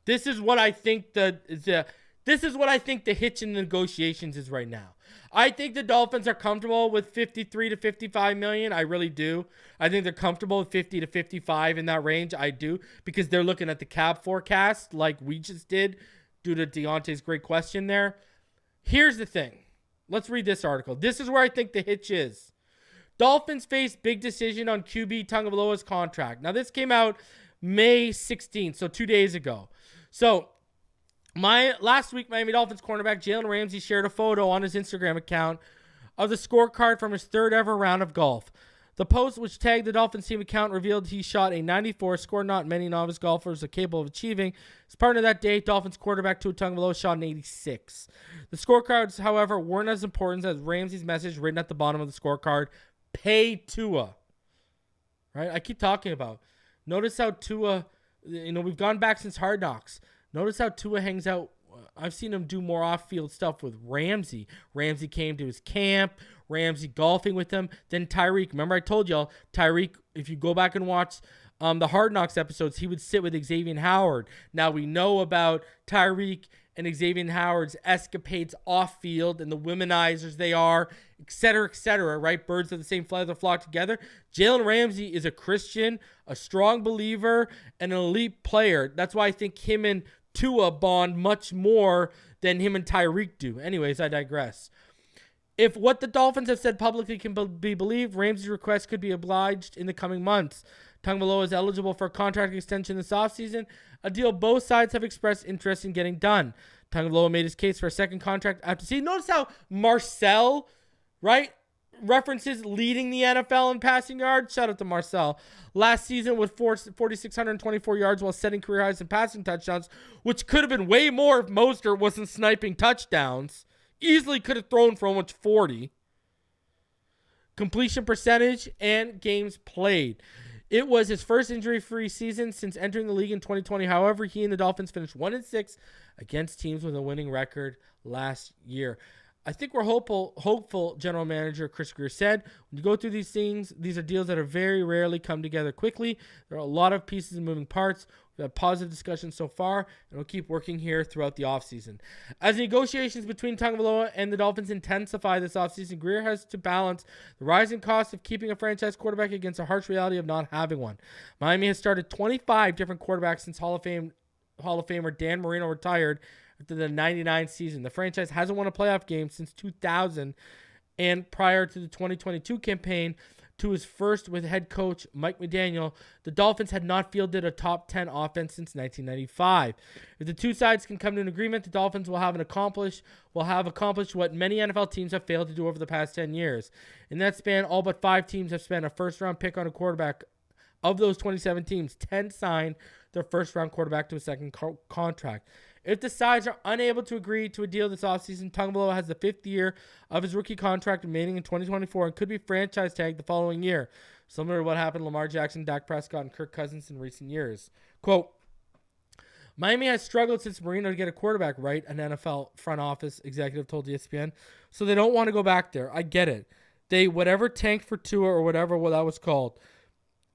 This is what I think this is what I think the hitch in the negotiations is right now. I think the Dolphins are comfortable with 53 to 55 million. I really do. I think they're comfortable with 50 to 55 in that range. I do, because they're looking at the cap forecast like we just did due to Deontay's great question there. Here's the thing. Let's read this article. This is where I think the hitch is. Dolphins face big decision on QB Tagovailoa's contract. Now, this came out May 16th, so 2 days ago. So, last week, Miami Dolphins cornerback Jalen Ramsey shared a photo on his Instagram account of the scorecard from his third ever round of golf. The post, which tagged the Dolphins team account, revealed he shot a 94, score not many novice golfers are capable of achieving. As part of that day, Dolphins quarterback Tua Tagovailoa shot an 86. The scorecards, however, weren't as important as Ramsey's message written at the bottom of the scorecard: "Pay Tua." Right? I keep talking about. Notice how Tua, we've gone back since Hard Knocks. Notice how Tua hangs out. I've seen him do more off-field stuff with Ramsey. Ramsey came to his camp. Ramsey golfing with him. Then Tyreek. Remember I told y'all, Tyreek, if you go back and watch the Hard Knocks episodes, he would sit with Xavier Howard. Now we know about Tyreek and Xavier Howard's escapades off-field and the womenizers they are, etc., right? Birds of the same feather flock together. Jalen Ramsey is a Christian, a strong believer, and an elite player. That's why I think him and Tua bond much more than him and Tyreek do. Anyways, I digress. If what the Dolphins have said publicly can be believed, Ramsey's request could be obliged in the coming months. Tagovailoa is eligible for a contract extension this offseason, a deal both sides have expressed interest in getting done. Tagovailoa made his case for a second contract after season. Notice how Marcel, right, references leading the NFL in passing yards. Shout out to Marcel. Last season with 4,624 yards while setting career highs in passing touchdowns, which could have been way more if Mostert wasn't sniping touchdowns. Easily could have thrown for almost 40. Completion percentage and games played. It was his first injury-free season since entering the league in 2020. However, he and the Dolphins finished 1-6 against teams with a winning record last year. I think we're hopeful, General Manager Chris Grier said. When you go through these things, these are deals that are very rarely come together quickly. There are a lot of pieces and moving parts. We've had positive discussions so far, and we'll keep working here throughout the offseason. As negotiations between Tagovailoa and the Dolphins intensify this offseason, Grier has to balance the rising cost of keeping a franchise quarterback against the harsh reality of not having one. Miami has started 25 different quarterbacks since Hall of Famer Dan Marino retired after the 99 season. The franchise hasn't won a playoff game since 2000, and prior to the 2022 campaign, to his first with head coach Mike McDaniel, the Dolphins had not fielded a top 10 offense since 1995. If the two sides can come to an agreement, the Dolphins will have accomplished what many NFL teams have failed to do over the past 10 years. In that span, all but 5 teams have spent a first-round pick on a quarterback. Of those 27 teams, 10 signed their first-round quarterback to a second contract. If the sides are unable to agree to a deal this offseason, Tagovailoa has the 5th year of his rookie contract remaining in 2024 and could be franchise tagged the following year, similar to what happened to Lamar Jackson, Dak Prescott, and Kirk Cousins in recent years. Quote, Miami has struggled since Marino to get a quarterback right, an NFL front office executive told ESPN, so they don't want to go back there. I get it. They, whatever tanked for Tua or whatever that was called,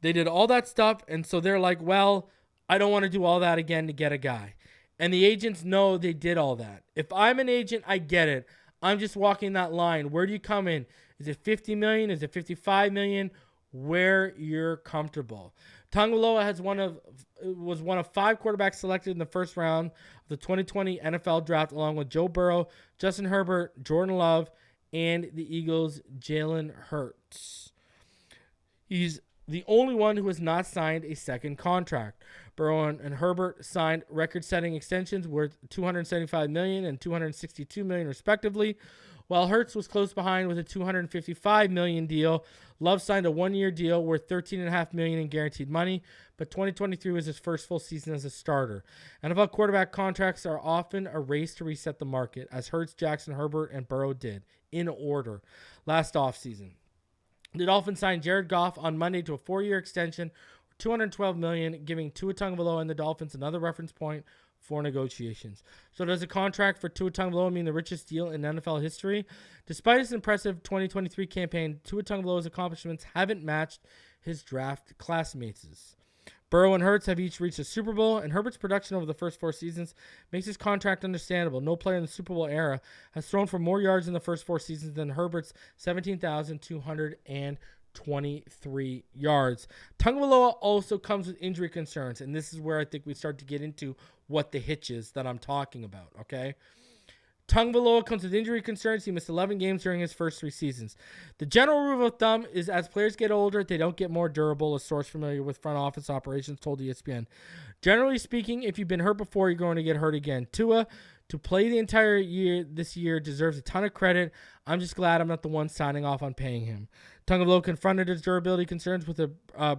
they did all that stuff, and so they're like, well, I don't want to do all that again to get a guy. And the agents know they did all that. If I'm an agent, I get it. I'm just walking that line. Where do you come in? Is it $50 million? Is it $55 million? Where you're comfortable. Tagovailoa was one of 5 quarterbacks selected in the first round of the 2020 NFL draft, along with Joe Burrow, Justin Herbert, Jordan Love, and the Eagles' Jalen Hurts. He's the only one who has not signed a second contract. Burrow and Herbert signed record-setting extensions worth $275 million and $262 million respectively, While Hurts was close behind with a $255 million deal, Love signed a one-year deal worth $13.5 million in guaranteed money, but 2023 was his first full season as a starter. NFL quarterback contracts are often a race to reset the market, as Hurts, Jackson, Herbert, and Burrow did, in order, last offseason. The Dolphins signed Jared Goff on Monday to a 4-year extension, $212 million, giving Tua Tagovailoa and the Dolphins another reference point for negotiations. So does a contract for Tua Tagovailoa mean the richest deal in NFL history? Despite his impressive 2023 campaign, Tua Tagovailoa's accomplishments haven't matched his draft classmates'. Burrow and Hurts have each reached a Super Bowl, and Herbert's production over the first 4 seasons makes his contract understandable. No player in the Super Bowl era has thrown for more yards in the first 4 seasons than Herbert's 17,223 yards. Tagovailoa also comes with injury concerns, and this is where I think we start to get into what the hitch is that I'm talking about, okay? Tagovailoa comes with injury concerns. He missed 11 games during his first 3 seasons. The general rule of thumb is as players get older, they don't get more durable, a source familiar with front office operations told ESPN. Generally speaking, if you've been hurt before, you're going to get hurt again. Tua, to play the entire year this year, deserves a ton of credit. I'm just glad I'm not the one signing off on paying him. Tagovailoa confronted his durability concerns with a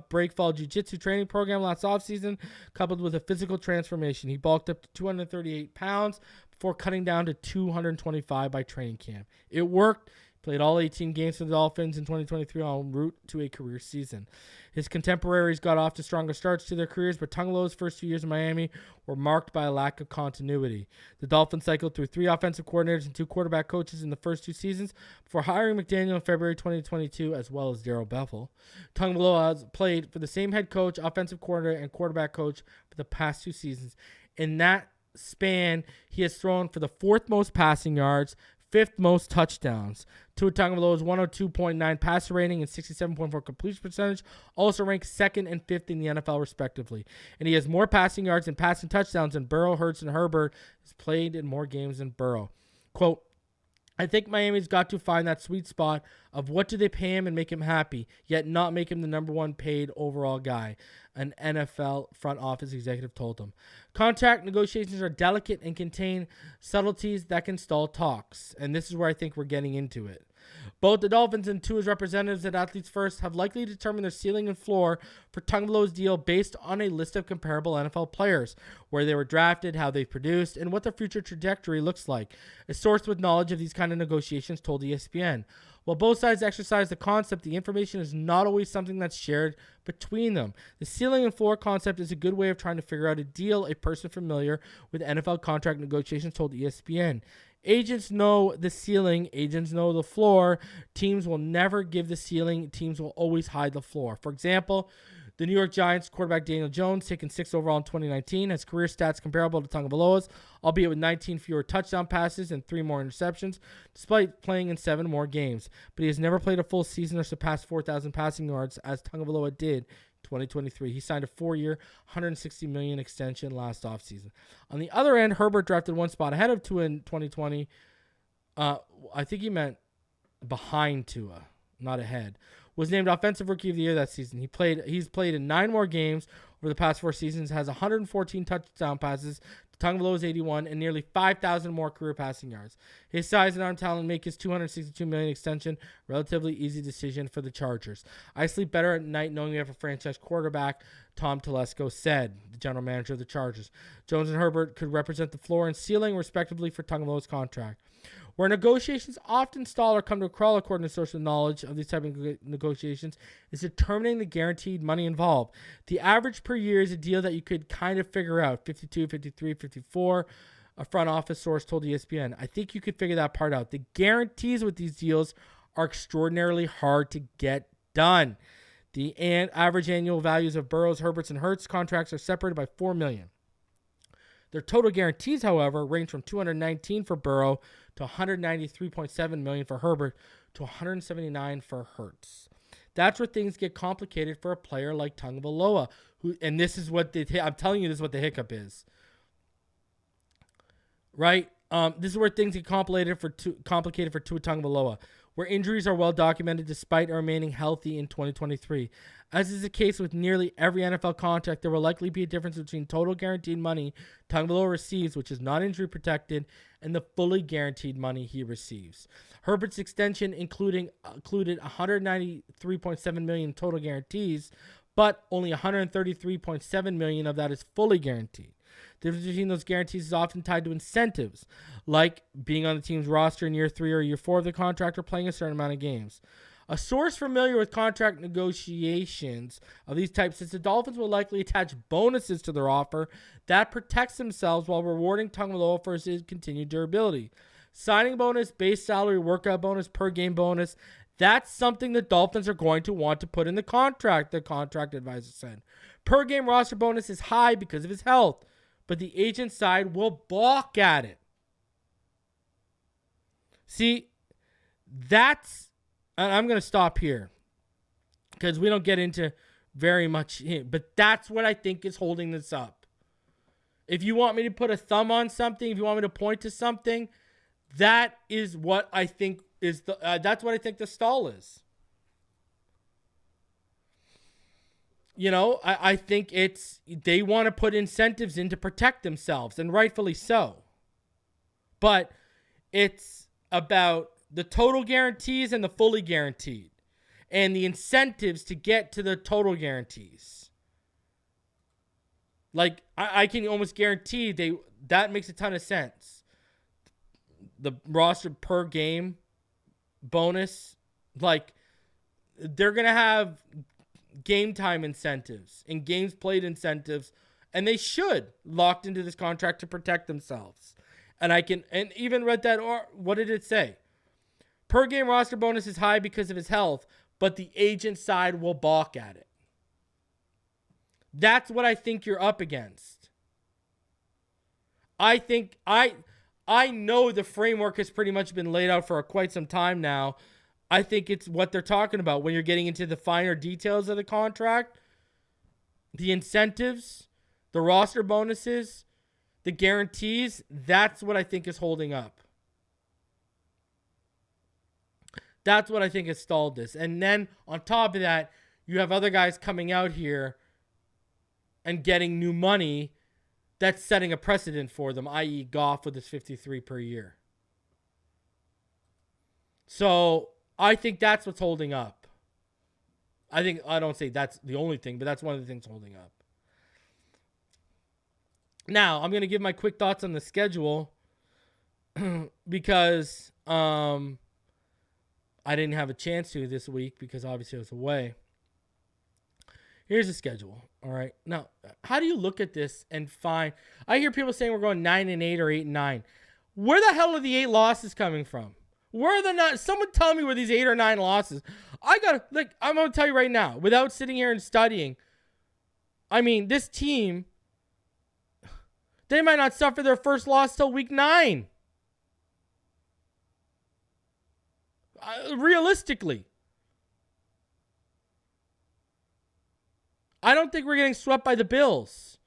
breakfall jiu-jitsu training program last offseason, coupled with a physical transformation. He bulked up to 238 pounds before cutting down to 225 by training camp. It worked. Played all 18 games for the Dolphins in 2023 en route to a career season. His contemporaries got off to stronger starts to their careers, but Tagovailoa's first 2 years in Miami were marked by a lack of continuity. The Dolphins cycled through 3 offensive coordinators and 2 quarterback coaches in the first 2 seasons before hiring McDaniel in February 2022, as well as Darrell Bevell. Tagovailoa has played for the same head coach, offensive coordinator, and quarterback coach for the past 2 seasons. In that span, he has thrown for the 4th most passing yards, 5th most touchdowns. Tua Tagovailoa's 102.9 passer rating and 67.4 completion percentage also rank 2nd and 5th in the NFL respectively. And he has more passing yards and passing touchdowns than Burrow, Hurts, and Herbert. Has played in more games than Burrow. Quote, I think Miami's got to find that sweet spot of what do they pay him and make him happy, yet not make him the number 1 paid overall guy, an NFL front office executive told him. Contract negotiations are delicate and contain subtleties that can stall talks, and this is where I think we're getting into it. Both the Dolphins and Tua's representatives at Athletes First have likely determined their ceiling and floor for Tagovailoa's deal based on a list of comparable NFL players, where they were drafted, how they produced, and what their future trajectory looks like. A source with knowledge of these kind of negotiations told ESPN. While both sides exercise the concept, the information is not always something that's shared between them. The ceiling and floor concept is a good way of trying to figure out a deal. A person familiar with NFL contract negotiations told ESPN. Agents know the ceiling. Agents know the floor. Teams will never give the ceiling. Teams will always hide the floor. For example, the New York Giants quarterback Daniel Jones, taken 6th overall in 2019, has career stats comparable to Tagovailoa's, albeit with 19 fewer touchdown passes and 3 more interceptions, despite playing in 7 more games. But he has never played a full season or surpassed 4,000 passing yards, as Tagovailoa did 2023. He signed a 4-year, $160 million extension last offseason. On the other end, Herbert drafted 1 spot ahead of Tua in 2020. I think he meant behind Tua, not ahead. Was named Offensive Rookie of the Year that season. He's played in 9 more games over the past 4 seasons, has 114 touchdown passes, Tagovailoa's 81, and nearly 5,000 more career passing yards. His size and arm talent make his $262 million extension relatively easy decision for the Chargers. I sleep better at night knowing we have a franchise quarterback, Tom Telesco said, the general manager of the Chargers. Jones and Herbert could represent the floor and ceiling, respectively, for Tagovailoa's contract. Where negotiations often stall or come to a crawl, according to sources of knowledge of these type of negotiations, is determining the guaranteed money involved. The average per year is a deal that you could kind of figure out, 52, 53, 54, a front office source told ESPN. I think you could figure that part out. The guarantees with these deals are extraordinarily hard to get done. The average annual values of Burrow's, Herbert's, and Hurts contracts are separated by $4 million. Their total guarantees, however, range from $219 for Burrow to $193.7 million for Herbert to $179 for Hurts. That's where things get complicated for a player like Tagovailoa, and this is what I'm telling you, this is what the hiccup is. Right? This is where things get complicated for Tua Tagovailoa. where injuries are well documented despite remaining healthy in 2023. As is the case with nearly every NFL contract, there will likely be a difference between total guaranteed money Tagovailoa receives, which is not injury protected, and the fully guaranteed money he receives. Herbert's extension included $193.7 million total guarantees, but only $133.7 million of that is fully guaranteed. The difference between those guarantees is often tied to incentives, like being on the team's roster in year 3 or year 4 of the contract or playing a certain amount of games. A source familiar with contract negotiations of these types says the Dolphins will likely attach bonuses to their offer that protects themselves while rewarding Tagovailoa for his continued durability. Signing bonus, base salary, workout bonus, per game bonus, that's something the Dolphins are going to want to put in the contract, the contract advisor said. Per game roster bonus is high because of his health, but the agent side will balk at it. See, that's, and I'm going to stop here because we don't get into very much, but that's what I think is holding this up. If you want me to put a thumb on something, if you want me to point to something, that is what I think is that's what I think the stall is. You know, I think it's, they want to put incentives in to protect themselves, and rightfully so. But it's about the total guarantees and the fully guaranteed, and the incentives to get to the total guarantees. Like, I can almost guarantee that makes a ton of sense. The roster per game bonus, like, they're going to have game time incentives and games played incentives, and they should, locked into this contract to protect themselves. And even read that, or what did it say? Per game roster bonus is high because of his health, but the agent side will balk at it. That's what I think you're up against. I think I know the framework has pretty much been laid out for quite some time now. I think it's what they're talking about when you're getting into the finer details of the contract, the incentives, the roster bonuses, the guarantees. That's what I think is holding up. That's what I think has stalled this. And then on top of that, you have other guys coming out here and getting new money that's setting a precedent for them, i.e. Goff with his 53 per year. So I think that's what's holding up. I don't say that's the only thing, but that's one of the things holding up. Now, I'm going to give my quick thoughts on the schedule because I didn't have a chance to this week because obviously I was away. Here's the schedule. All right. Now, how do you look at this and find? I hear people saying we're going 9-8 or 8-9. Where the hell are the 8 losses coming from? Where are the 9? Someone tell me where these 8 or 9 losses. I'm going to tell you right now, without sitting here and studying. I mean, this team, they might not suffer their first loss till week 9. Realistically. I don't think we're getting swept by the Bills.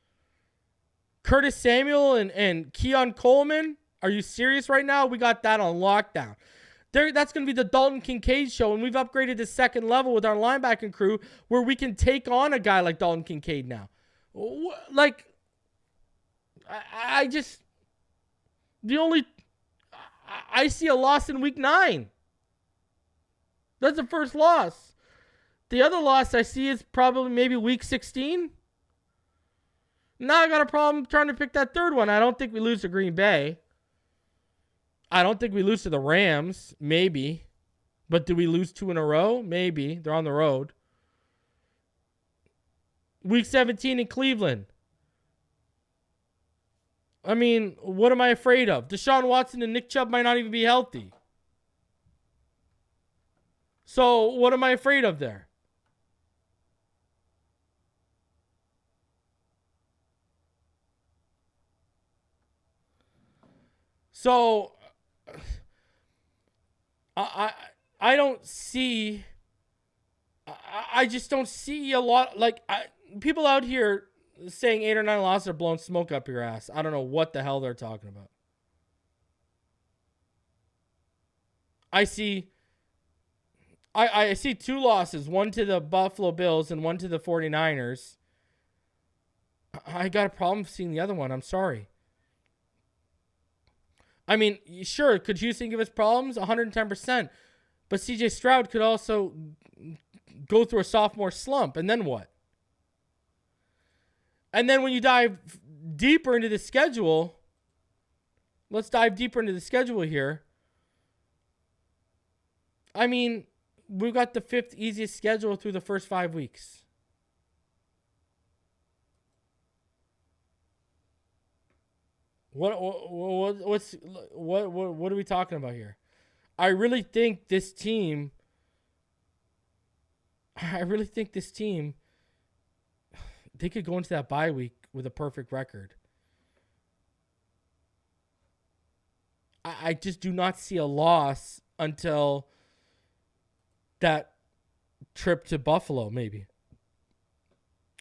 Curtis Samuel and Keon Coleman, are you serious right now? We got that on lockdown. That's going to be the Dalton Kincaid show, and we've upgraded to second level with our linebacking crew where we can take on a guy like Dalton Kincaid now. Like, I see a loss in week 9. That's the first loss. The other loss I see is probably maybe week 16. Now I got a problem trying to pick that third one. I don't think we lose to Green Bay. I don't think we lose to the Rams. Maybe. But do we lose 2 in a row? Maybe. They're on the road. Week 17 in Cleveland. I mean, what am I afraid of? Deshaun Watson and Nick Chubb might not even be healthy. So what am I afraid of there? So I don't see. I just don't see a lot. Like, people out here saying 8 or 9 losses are blowing smoke up your ass. I don't know what the hell they're talking about. I see I see 2 losses, one to the Buffalo Bills and one to the 49ers. I got a problem seeing the other one. I'm sorry. I mean, sure, could Houston give us problems? 110%. But CJ Stroud could also go through a sophomore slump, and then what? And then when you dive deeper into the schedule, let's dive deeper into the schedule here. I mean, we've got the 5th easiest schedule through the first 5 weeks. What are we talking about here? I really think this team, they could go into that bye week with a perfect record. I just do not see a loss until that trip to Buffalo, maybe.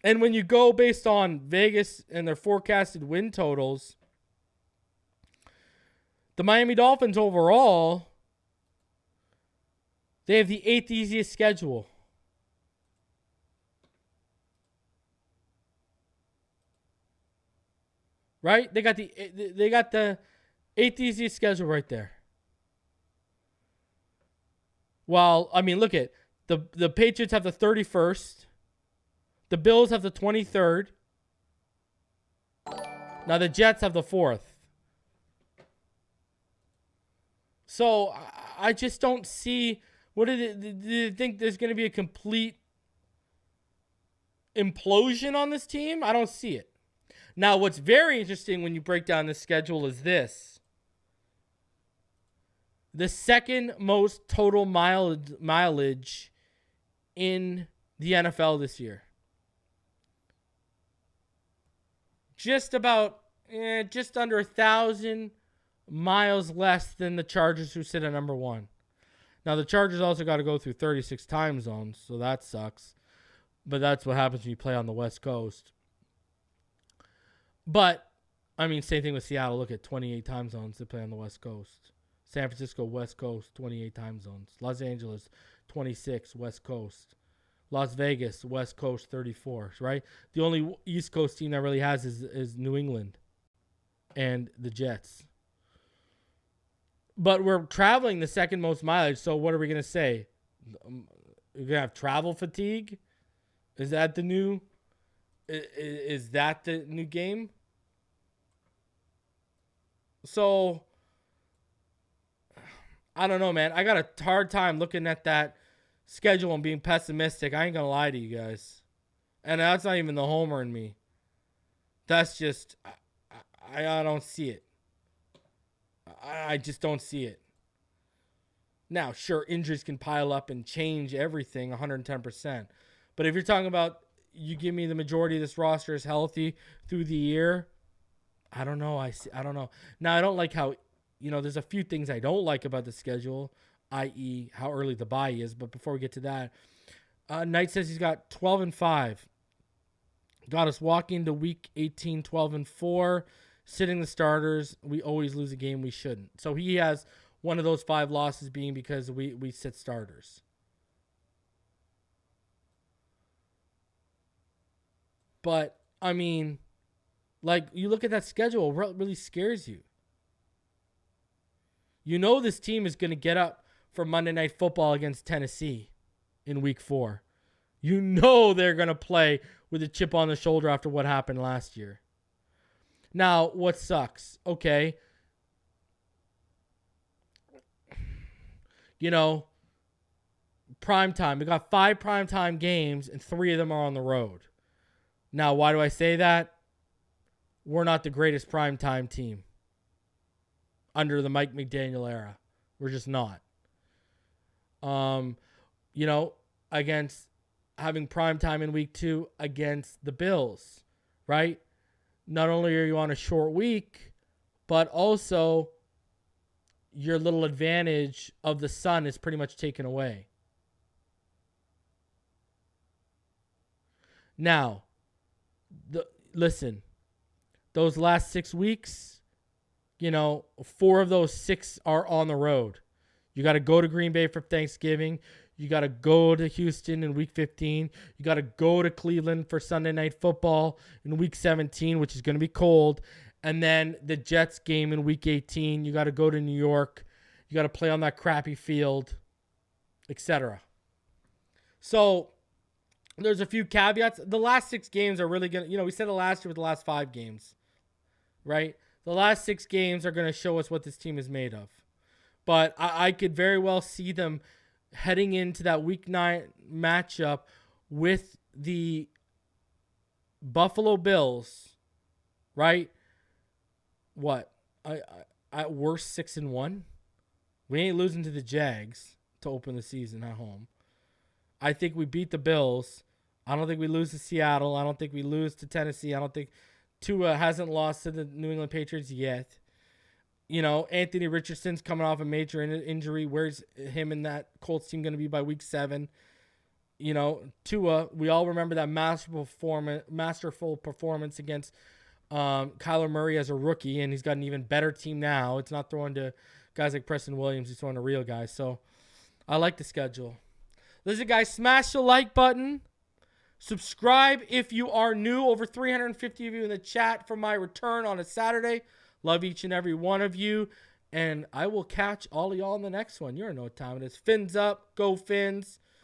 And when you go based on Vegas and their forecasted win totals, the Miami Dolphins overall, they have the 8th easiest schedule. Right? They got the 8th easiest schedule right there. Well, I mean, look at the Patriots have the 31st. The Bills have the 23rd. Now the Jets have the 4th. So I just don't see. Do you think there's going to be a complete implosion on this team? I don't see it. Now, what's very interesting when you break down the schedule is this. The second most total mileage in the NFL this year. Just under 1,000 miles less than the Chargers, who sit at number 1. Now, the Chargers also got to go through 36 time zones, so that sucks. But that's what happens when you play on the West Coast. But, I mean, same thing with Seattle. Look at 28 time zones they play on the West Coast. San Francisco, West Coast, 28 time zones. Los Angeles, 26, West Coast. Las Vegas, West Coast, 34, right? The only East Coast team that really has is New England and the Jets. But we're traveling the second most mileage, so what are we going to say? We're going to have travel fatigue? Is that the new game? So, I don't know, man. I got a hard time looking at that schedule and being pessimistic. I ain't going to lie to you guys. And that's not even the homer in me. That's just, I don't see it. I just don't see it. Now, sure, injuries can pile up and change everything 110%. But if you're talking about you give me the majority of this roster is healthy through the year, I don't know. I don't know. Now, I don't like how, there's a few things I don't like about the schedule, i.e. how early the bye is. But before we get to that, Knight says he's got 12-5. Got us walking to week 18, 12-4. Sitting the starters, we always lose a game we shouldn't. So he has one of those 5 losses being because we sit starters. But, I mean, like, you look at that schedule, it really scares you. You know this team is going to get up for Monday Night Football against Tennessee in week 4. You know they're going to play with a chip on the shoulder after what happened last year. Now, what sucks? Okay. Primetime. We got 5 primetime games, and 3 of them are on the road. Now, why do I say that? We're not the greatest primetime team under the Mike McDaniel era. We're just not. Against having primetime in week 2 against the Bills, right? Not only are you on a short week, but also your little advantage of the sun is pretty much taken away. Now, listen, those last 6 weeks, 4 of those 6 are on the road. You got to go to Green Bay for Thanksgiving. You got to go to Houston in week 15. You got to go to Cleveland for Sunday Night Football in week 17, which is going to be cold. And then the Jets game in week 18. You got to go to New York. You got to play on that crappy field, etc. So there's a few caveats. The last 6 games are really going to, we said it last year with the last 5 games, right? The last 6 games are going to show us what this team is made of. But I could very well see them heading into that week 9 matchup with the Buffalo Bills, right? What? At worst 6-1. We ain't losing to the Jags to open the season at home. I think we beat the Bills. I don't think we lose to Seattle. I don't think we lose to Tennessee. I don't think Tua hasn't lost to the New England Patriots yet. Anthony Richardson's coming off a major injury. Where's him in that Colts team going to be by week 7? Tua, we all remember that masterful performance against Kyler Murray as a rookie, and he's got an even better team now. It's not throwing to guys like Preston Williams. He's throwing to real guys. So I like the schedule. Listen, guys, smash the like button. Subscribe if you are new. Over 350 of you in the chat for my return on a Saturday. Love each and every one of you. And I will catch all of y'all in the next one. You already know what time it is. Fins up. Go Fins.